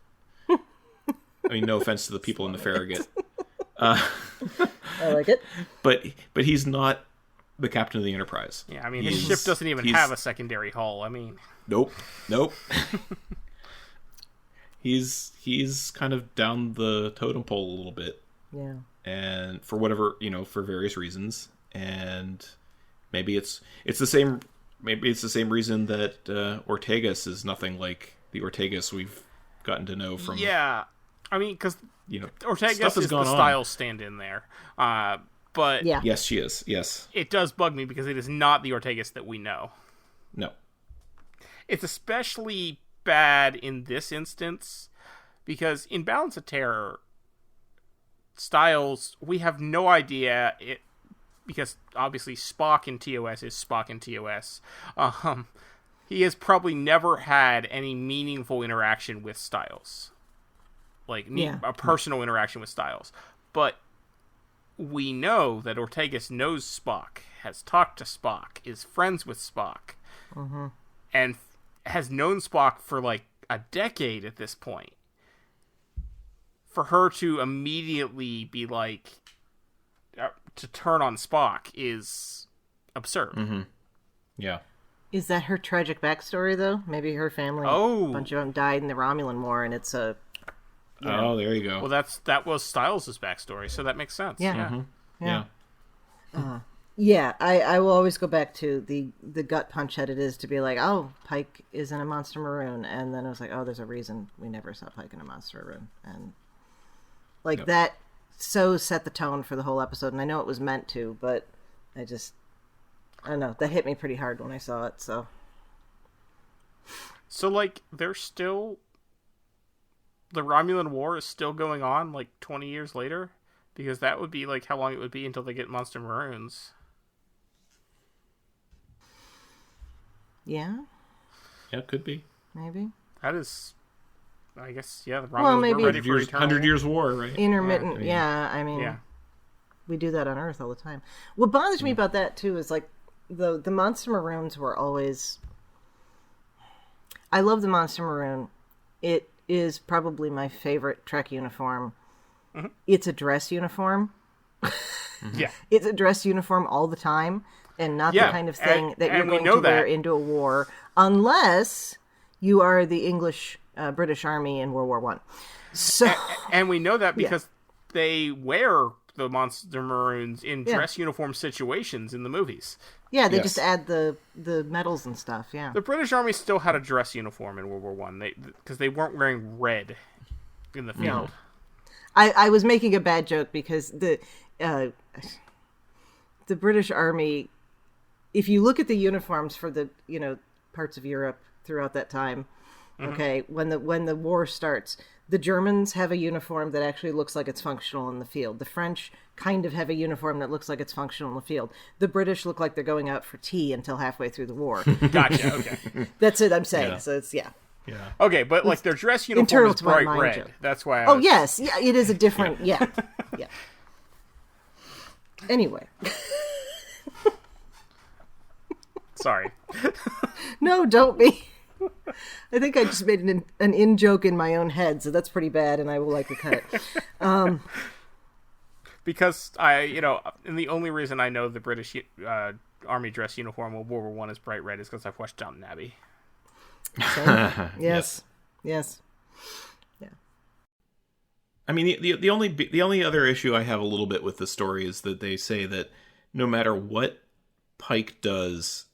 I mean, no offense to the people in the Farragut. I like it. But he's not the captain of the Enterprise. Yeah, I mean, his ship doesn't even have a secondary hull. I mean... Nope. He's kind of down the totem pole a little bit. Yeah. And for whatever, for various reasons. And maybe it's the same reason that Ortegas is nothing like the Ortegas we've gotten to know from... Yeah. I mean, because Ortegas is the style stand-in there. But... Yeah. Yes, she is. Yes. It does bug me because it is not the Ortegas that we know. No. It's especially bad in this instance because in Balance of Terror, Styles, we have no idea it, because obviously Spock in TOS is Spock in TOS. He has probably never had any meaningful interaction with Styles. Like, a personal interaction with Styles. But we know that Ortegas knows Spock, has talked to Spock, is friends with Spock, and has known Spock for like a decade at this point. For her to immediately be like, to turn on Spock is absurd. Yeah. Is that her tragic backstory, though? Maybe her family, a bunch of them died in the Romulan War, and it's a... Oh, there you go. Well, that was Styles' backstory, so that makes sense. Yeah. Mm-hmm. Yeah. Yeah, I will always go back to the gut punch that it is to be like, oh, Pike is in a Monster Maroon, and then I was like, oh, there's a reason we never saw Pike in a Monster Maroon, and like that so set the tone for the whole episode, and I know it was meant to, but I don't know, that hit me pretty hard when I saw it, so. So, like, they're still... The Romulan War is still going on, like, 20 years later? Because that would be, like, how long it would be until they get Monster Maroons. Yeah? Yeah, could be. Maybe. That is... I guess, yeah, the Romulans were ready for eternal... 100 Years War, right? Intermittent, I mean... We do that on Earth all the time. What bothers me about that, too, is, like, the Monster Maroons were always... I love the Monster Maroon. It is probably my favorite Trek uniform. Mm-hmm. It's a dress uniform. Yeah. It's a dress uniform all the time, and not the kind of thing that you're going to wear into a war, unless you are the English British Army in World War One. So, and we know that because they wear the Monster Maroons in dress uniform situations in the movies. Yeah, they just add the medals and stuff. Yeah, the British Army still had a dress uniform in World War One. Because they weren't wearing red in the field. No. I was making a bad joke because the British Army, if you look at the uniforms for the parts of Europe throughout that time, okay, when the war starts, the Germans have a uniform that actually looks like it's functional in the field. The French kind of have a uniform that looks like it's functional in the field. The British look like they're going out for tea until halfway through the war. Gotcha. Okay, that's it. I'm saying so. It's Yeah. Okay, but like their dress uniform is bright red. Joke. That's why. Yes, it is a different. Yeah. Anyway. Sorry. No, don't be. I think I just made an in joke in my own head, so that's pretty bad, and I will likely cut it. Because and the only reason I know the British Army dress uniform of World War One is bright red is because I've watched Downton Abbey. Yes. Yeah. I mean, the only other issue I have a little bit with the story is that they say that no matter what Pike does,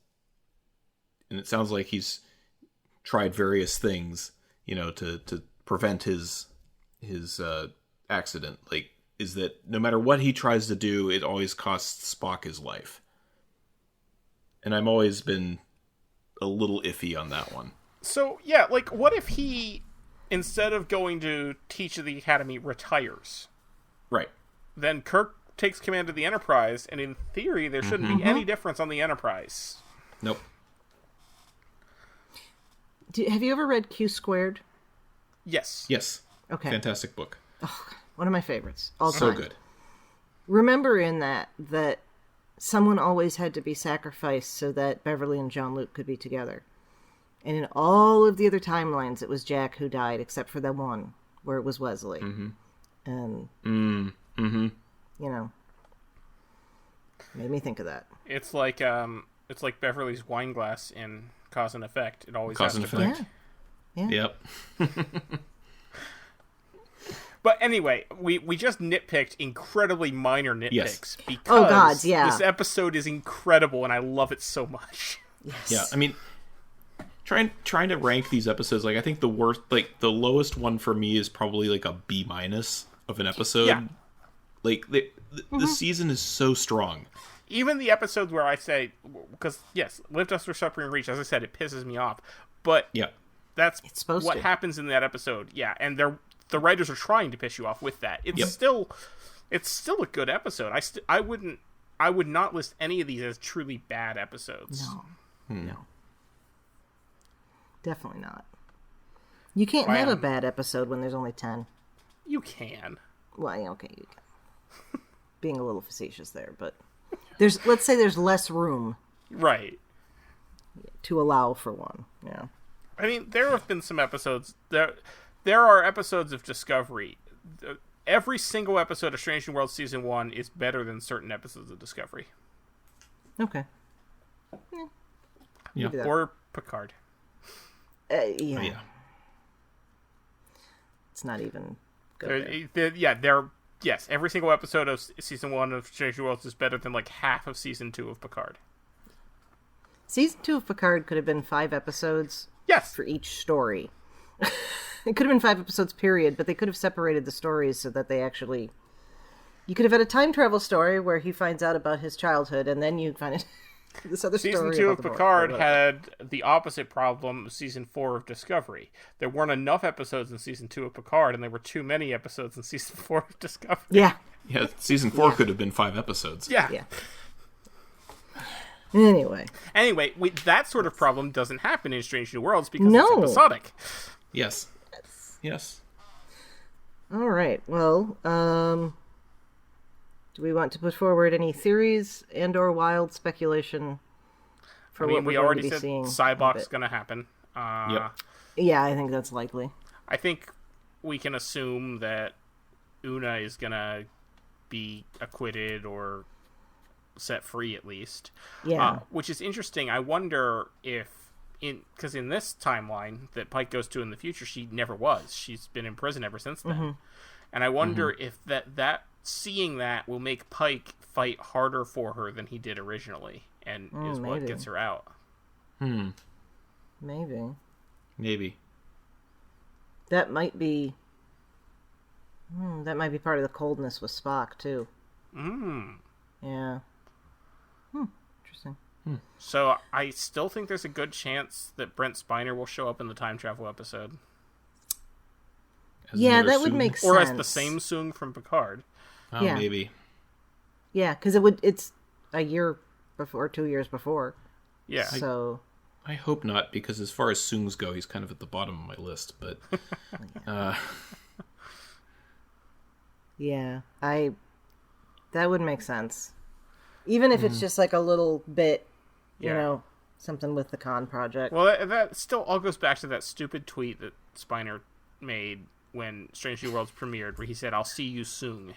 and it sounds like he's tried various things, to prevent his accident, like, is that no matter what he tries to do, it always costs Spock his life. And I've always been a little iffy on that one. So, yeah, like, what if he, instead of going to teach at the Academy, retires? Right. Then Kirk takes command of the Enterprise, and in theory, there shouldn't be any difference on the Enterprise. Nope. Have you ever read Q Squared? Yes. Okay. Fantastic book. Oh, one of my favorites. All so time. Good. Remember in that someone always had to be sacrificed so that Beverly and Jean-Luc could be together. And in all of the other timelines, it was Jack who died, except for the one where it was Wesley. Mm-hmm. And, made me think of that. It's like Beverly's wine glass in Cause and Effect. It always Cause has and to Effect. Yeah. Yep. But anyway, we just nitpicked incredibly minor nitpicks because this episode is incredible and I love it so much. Yes. Yeah, I mean, trying to rank these episodes, like, I think the worst, like, the lowest one for me is probably like a B- of an episode. Yeah. Like, the season is so strong. Even the episodes where I say, because yes, Lift Us for Suffering Reach, as I said, it pisses me off, but that's what happens in that episode. Yeah, and the writers are trying to piss you off with that. It's still a good episode. I would not list any of these as truly bad episodes. No, definitely not. You can't have a bad episode when there's only 10. You can. Well, okay, you can. Being a little facetious there, but let's say there's less room, right, to allow for one. Yeah. I mean, there have been some episodes. There are episodes of Discovery. Every single episode of Strange New Worlds Season 1 is better than certain episodes of Discovery. Okay. Yeah. Or Picard. Yeah. Oh, yeah. It's not even good. Yes, every single episode of season 1 of Strange New Worlds is better than like half of season 2 of Picard. Season 2 of Picard could have been 5 episodes. Yes. For each story. It could have been 5 episodes, period, but they could have separated the stories so that they actually... You could have had a time travel story where he finds out about his childhood, and then you find this other story. Season 2 about of Picard had the opposite problem of season 4 of Discovery. There weren't enough episodes in season 2 of Picard, and there were too many episodes in season 4 of Discovery. Yeah. Yeah, season 4 could have been 5 episodes. Yeah. Anyway, that sort of problem doesn't happen in Strange New Worlds because No. it's episodic. Yes. all right. Well, do we want to put forward any theories and/or wild speculation for what we we're going already to be said seeing? Cybok's going to happen. Yep. Yeah, I think that's likely. I think we can assume that Una is going to be acquitted or set free at least. Yeah. Which is interesting. I wonder if because in this timeline that Pike goes to in the future, she never was. She's been in prison ever since then. Mm-hmm. And I wonder if that seeing that will make Pike fight harder for her than he did originally, and is what maybe. gets her out. Maybe. That might be part of the coldness with Spock too. Yeah. Interesting. So I still think there's a good chance that Brent Spiner will show up in the time travel episode. Yeah, that would make sense. Or as the same Soong from Picard. Oh, Yeah. maybe. Yeah, because it's a year before, 2 years before. Yeah. So I hope not, because as far as Soongs go, he's kind of at the bottom of my list. But yeah, that would make sense. Even if it's just like a little bit, you know, something with the con project. Well, that still all goes back to that stupid tweet that Spiner made when Strange New Worlds premiered, where he said, "I'll see you soon."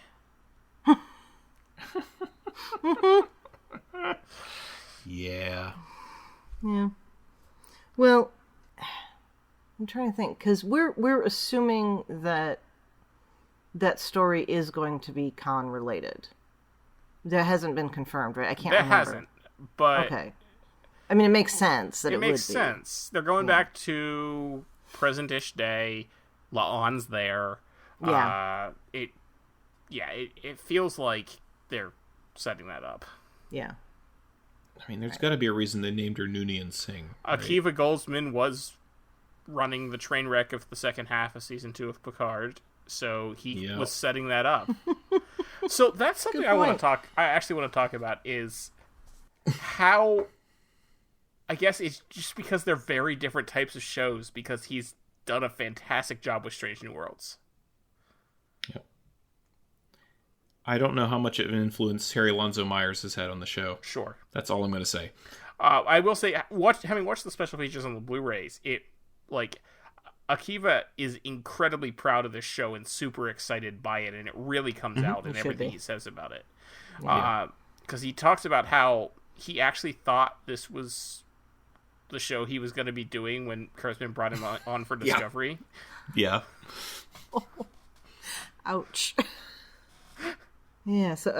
yeah. Yeah. Well, I'm trying to think, because we're assuming that story is going to be con related. That hasn't been confirmed, right? I can't remember. That hasn't, but okay. I mean, it makes sense that it makes would be. sense. They're going back to present-ish day. La'an's there. Yeah. It feels like they're setting that up. Yeah. I mean, there's got to be a reason they named her Noonien Singh. Right? Akiva Goldsman was running the train wreck of the second half of season 2 of Picard, so he was setting that up. So that's something I actually want to talk about is how, I guess it's just because they're very different types of shows, because he's done a fantastic job with Strange New Worlds. Yep. I don't know how much of an influence Harry Alonzo Myers has had on the show. Sure. That's all I'm going to say. I will say, having watched the special features on the Blu-rays, Akiva is incredibly proud of this show and super excited by it, and it really comes out in everything he says about it. Because he talks about how he actually thought this was the show he was going to be doing when Kurtzman brought him on for Discovery. Yeah. Ouch. So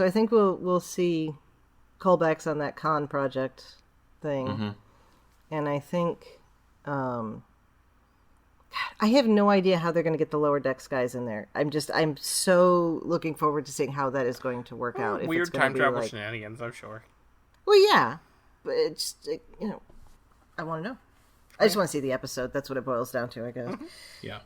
I think we'll see callbacks on that con project thing. And I think I have no idea how they're going to get the Lower Decks guys in there. I'm so looking forward to seeing how that is going to work out. If Weird it's gonna time travel be shenanigans, I'm sure. Well, yeah, but it's I want to know. I just want to see the episode. That's what it boils down to, I guess. Yeah.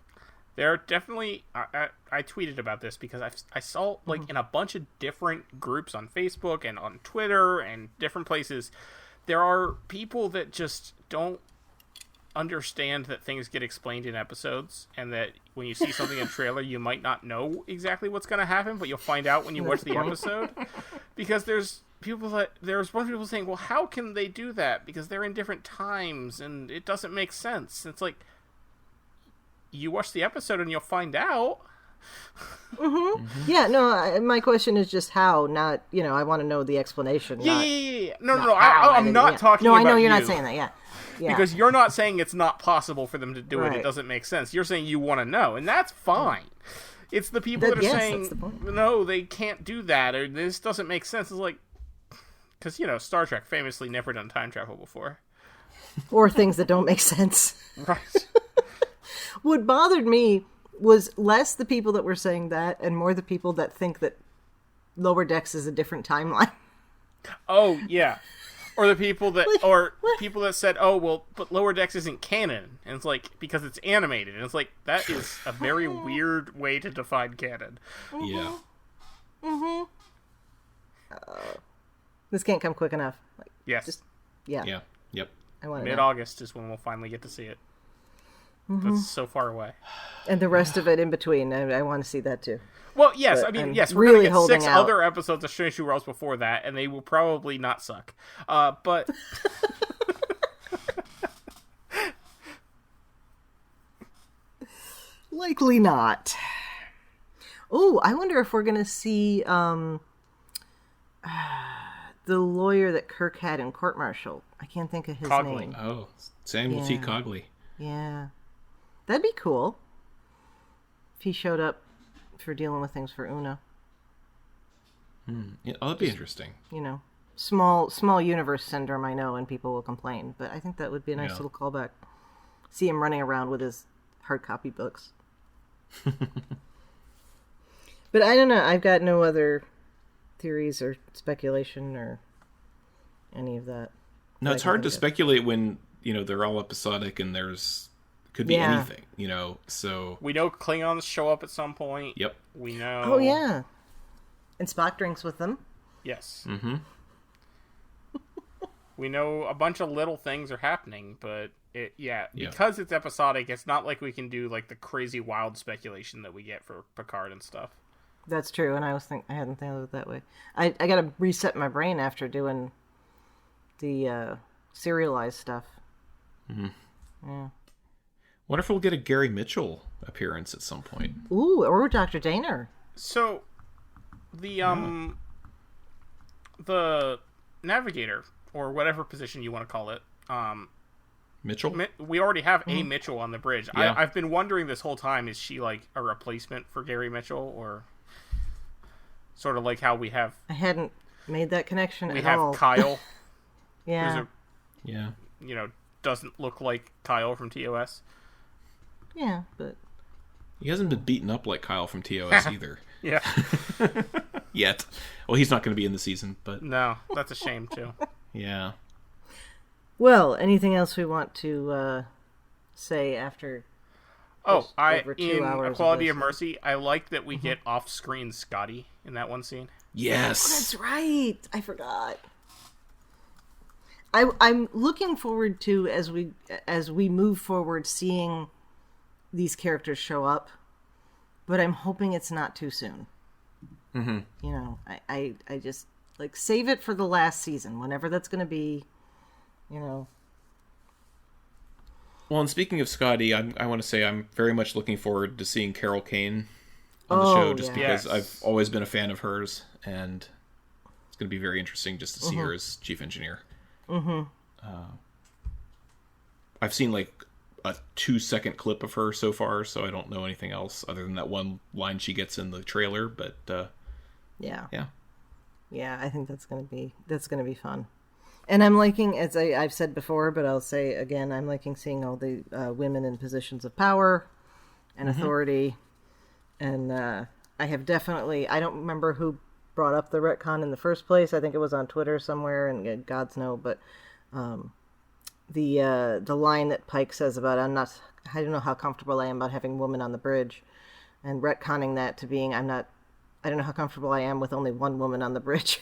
There are definitely... I tweeted about this because I saw, in a bunch of different groups on Facebook and on Twitter and different places, there are people that just don't understand that things get explained in episodes, and that when you see something in a trailer, you might not know exactly what's going to happen, but you'll find out when you watch the episode. Because there's a bunch of people saying, well, how can they do that? Because they're in different times, and it doesn't make sense. It's like, you watch the episode and you'll find out. Yeah, no, my question is just how, not, I want to know the explanation. Yeah. No. I'm not talking about No, I know you're you. not saying that, yeah. Because you're not saying it's not possible for them to do it. Right. It doesn't make sense. You're saying you want to know, and that's fine. It's the people that are saying, no, they can't do that, or this doesn't make sense. It's like, because, Star Trek famously never done time travel before. Or things that don't make sense. Right. What bothered me was less the people that were saying that and more the people that think that Lower Decks is a different timeline. Oh, yeah. Or the people that, people that said, oh, well, but Lower Decks isn't canon. And it's like, because it's animated. And it's like, that is a very weird way to define canon. Yeah. This can't come quick enough. Yes. Yeah. Yep. I want to Mid-August is when we'll finally get to see it. That's so far away. And the rest of it in between, I want to see that too. Well, yes, But we're really going to get 6 out. other episodes of Strange New Worlds before that, and they will probably not suck. But... Likely not. Oh, I wonder if we're going to see the lawyer that Kirk had in Court Martial. I can't think of his Cogley. name. Oh, Samuel T. Cogley. Yeah. That'd be cool. If he showed up for dealing with things for Una. Yeah, that'd be interesting. Small universe syndrome, I know, and people will complain. But I think that would be a nice little callback. See him running around with his hard copy books. But I don't know. I've got no other theories or speculation or any of that. No, it's hard to speculate when, they're all episodic and could be anything, so... We know Klingons show up at some point. Yep. We know... Oh, yeah. And Spock drinks with them. Yes. Mm-hmm. We know a bunch of little things are happening, but because it's episodic, it's not like we can do like the crazy wild speculation that we get for Picard and stuff. That's true, and I hadn't thought of it that way. I got to reset my brain after doing the serialized stuff. Mm-hmm. Yeah. Wonder if we'll get a Gary Mitchell appearance at some point. Ooh, or Dr. Daner. So, the navigator, or whatever position you want to call it, Mitchell? We already have a Mitchell on the bridge. Yeah. I've been wondering this whole time, is she like a replacement for Gary Mitchell, or sort of like how we have... I hadn't made that connection We at have all. Kyle. Yeah. Yeah. Doesn't look like Kyle from TOS. Yeah, but... He hasn't been beaten up like Kyle from TOS either. Yeah. Yet. Well, he's not going to be in the season, but... No, that's a shame, too. Yeah. Well, anything else we want to say after... Oh, over 2 in hours Equality of of Mercy, I like that we get off-screen Scotty in that one scene. Yes! Oh, that's right! I forgot. I'm looking forward to, as we move forward, seeing these characters show up, but I'm hoping it's not too soon. Mm-hmm. I just, save it for the last season, whenever that's going to be, Well, and speaking of Scotty, I want to say I'm very much looking forward to seeing Carol Kane on the show, just because I've always been a fan of hers, and it's going to be very interesting just to see her as chief engineer. Mm-hmm. I've seen a 2-second clip of her so far, so I don't know anything else other than that one line she gets in the trailer. But yeah, I think that's gonna be fun. And I'm liking, as I've said before, but I'll say again, I'm liking seeing all the women in positions of power and authority. And I have definitely, I don't remember who brought up the retcon in the first place. I think it was on Twitter somewhere, and gods know, but the line that Pike says about I don't know how comfortable I am about having women on the bridge, and retconning that to being I don't know how comfortable I am with only one woman on the bridge.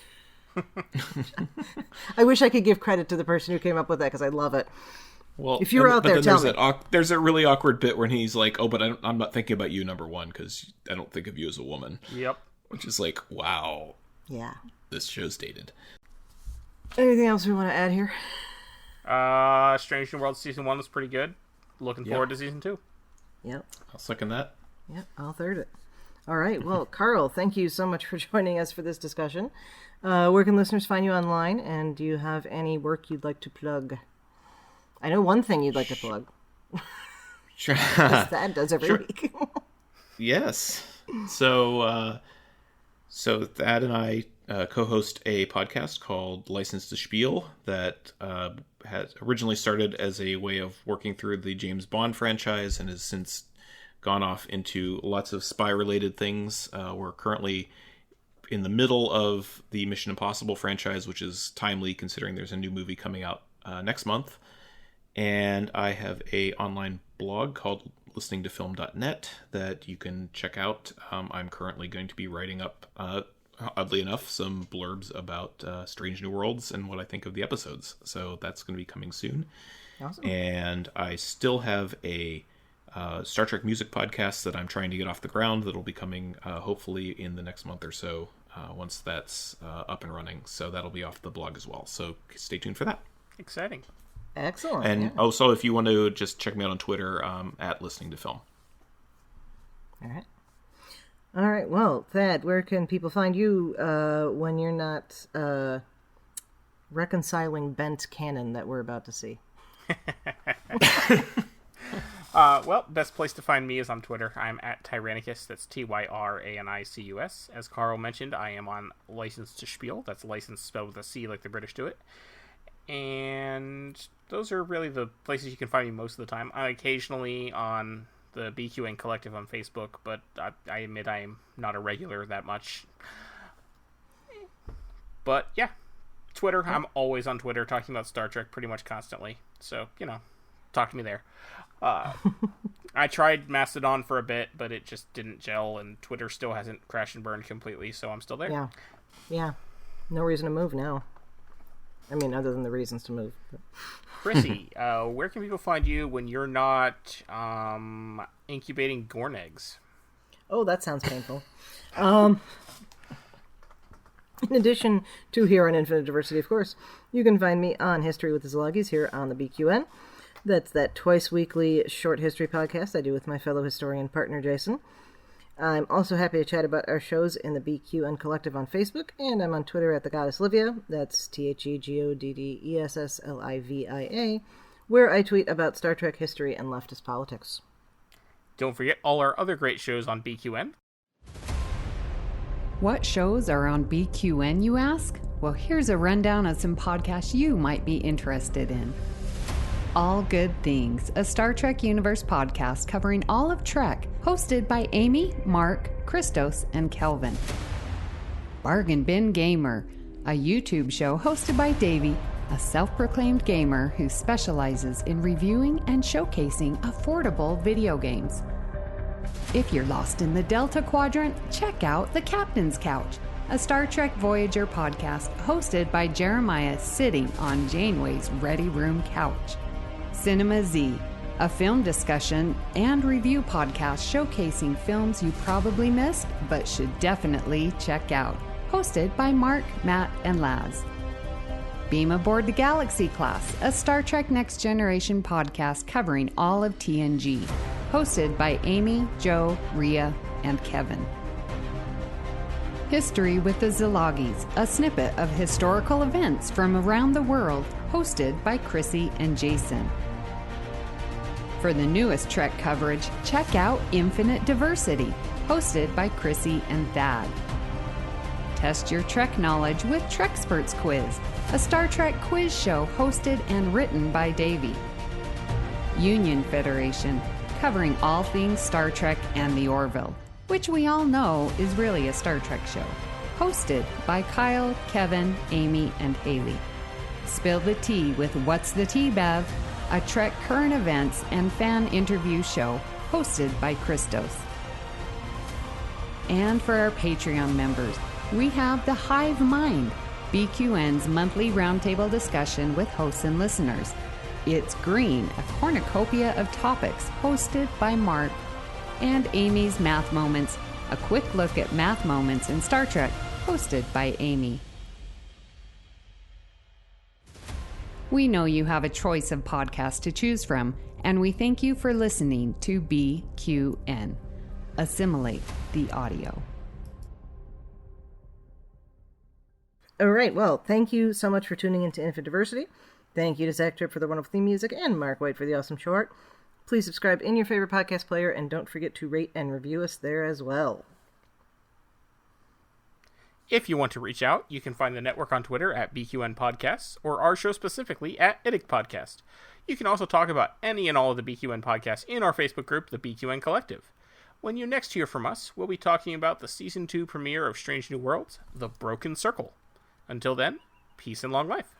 I wish I could give credit to the person who came up with that, because I love it. Well, if you're out there, tell me. There's a really awkward bit where he's like, "Oh, but I'm not thinking about you, number one, because I don't think of you as a woman." Yep. Which is like, wow. Yeah. This show's dated. Anything else we want to add here? Strange New Worlds Season 1 was pretty good. Looking forward to Season 2. Yep. I'll second that. Yep, I'll third it. All right. Well, Carl, thank you so much for joining us for this discussion. Where can listeners find you online, and do you have any work you'd like to plug? I know one thing you'd like to plug. Sure. As Thad does every week. Yes. So Thad and I co-host a podcast called License to Spiel that has originally started as a way of working through the James Bond franchise and has since gone off into lots of spy-related things. We're currently in the middle of the Mission Impossible franchise, which is timely considering there's a new movie coming out next month. And I have a online blog called listeningtofilm.net that you can check out. I'm currently going to be writing up, oddly enough, some blurbs about Strange New Worlds and what I think of the episodes. So that's going to be coming soon. Awesome. And I still have a Star Trek music podcast that I'm trying to get off the ground that'll be coming hopefully in the next month or so once that's up and running. So that'll be off the blog as well. So stay tuned for that. Exciting. Excellent. And also, if you want to just check me out on Twitter, at Listening to Film. All right. Well, Thad, where can people find you when you're not reconciling bent canon that we're about to see? Well, best place to find me is on Twitter. I'm at Tyrannicus. That's Tyranicus. As Carl mentioned, I am on License to Spiel. That's license spelled with a C like the British do it. And those are really the places you can find me most of the time. I occasionally on the BQN Collective on Facebook, but I admit I am not a regular that much. But yeah, Twitter. I'm always on Twitter talking about Star Trek pretty much constantly. So, talk to me there. I tried Mastodon for a bit, but it just didn't gel, and Twitter still hasn't crashed and burned completely, so I'm still there. Yeah. No reason to move now. I mean, other than the reasons to move. But. Chrissie, where can people find you when you're not incubating Gorn eggs? Oh, that sounds painful. In addition to here on Infinite Diversity, of course, you can find me on History with the Szilagys here on the BQN. That's that twice-weekly short history podcast I do with my fellow historian partner, Jason. I'm also happy to chat about our shows in the BQN Collective on Facebook, and I'm on Twitter at the Goddess Livia, that's TheGoddessLivia, where I tweet about Star Trek history and leftist politics. Don't forget all our other great shows on BQN. What shows are on BQN, you ask? Well, here's a rundown of some podcasts you might be interested in. All Good Things, a Star Trek Universe podcast covering all of Trek, hosted by Amy, Mark, Christos, and Kelvin. Bargain Bin Gamer, a YouTube show hosted by Davey, a self-proclaimed gamer who specializes in reviewing and showcasing affordable video games. If you're lost in the Delta Quadrant, check out The Captain's Couch, a Star Trek Voyager podcast hosted by Jeremiah sitting on Janeway's Ready Room couch. Cinema Z, a film discussion and review podcast showcasing films you probably missed but should definitely check out. Hosted by Mark, Matt, and Laz. Beam Aboard the Galaxy Class, a Star Trek Next Generation podcast covering all of TNG. Hosted by Amy, Joe, Rhea, and Kevin. History with the Szilagys, a snippet of historical events from around the world, hosted by Chrissie and Jason. For the newest Trek coverage, check out Infinite Diversity, hosted by Chrissie and Thad. Test your Trek knowledge with Treksperts Quiz, a Star Trek quiz show hosted and written by Davey. Union Federation, covering all things Star Trek and the Orville, which we all know is really a Star Trek show, hosted by Kyle, Kevin, Amy, and Haley. Spill the Tea with What's the Tea, Bev? A Trek current events and fan interview show hosted by Christos. And for our Patreon members, we have The Hive Mind, BQN's monthly roundtable discussion with hosts and listeners. It's Green, a cornucopia of topics hosted by Mark. And Amy's Math Moments, a quick look at math moments in Star Trek, hosted by Amy. We know you have a choice of podcasts to choose from, and we thank you for listening to BQN. assimilate the audio. All right, well, thank you so much for tuning into Infant Diversity. Thank you to Zach Tripp for the wonderful theme music and Mark White for the awesome show art. Please subscribe in your favorite podcast player, and don't forget to rate and review us there as well. If you want to reach out, you can find the network on Twitter at BQN Podcasts, or our show specifically at IDIC Podcast. You can also talk about any and all of the BQN podcasts in our Facebook group, the BQN Collective. When you next hear from us, we'll be talking about the Season 2 premiere of Strange New Worlds, The Broken Circle. Until then, peace and long life.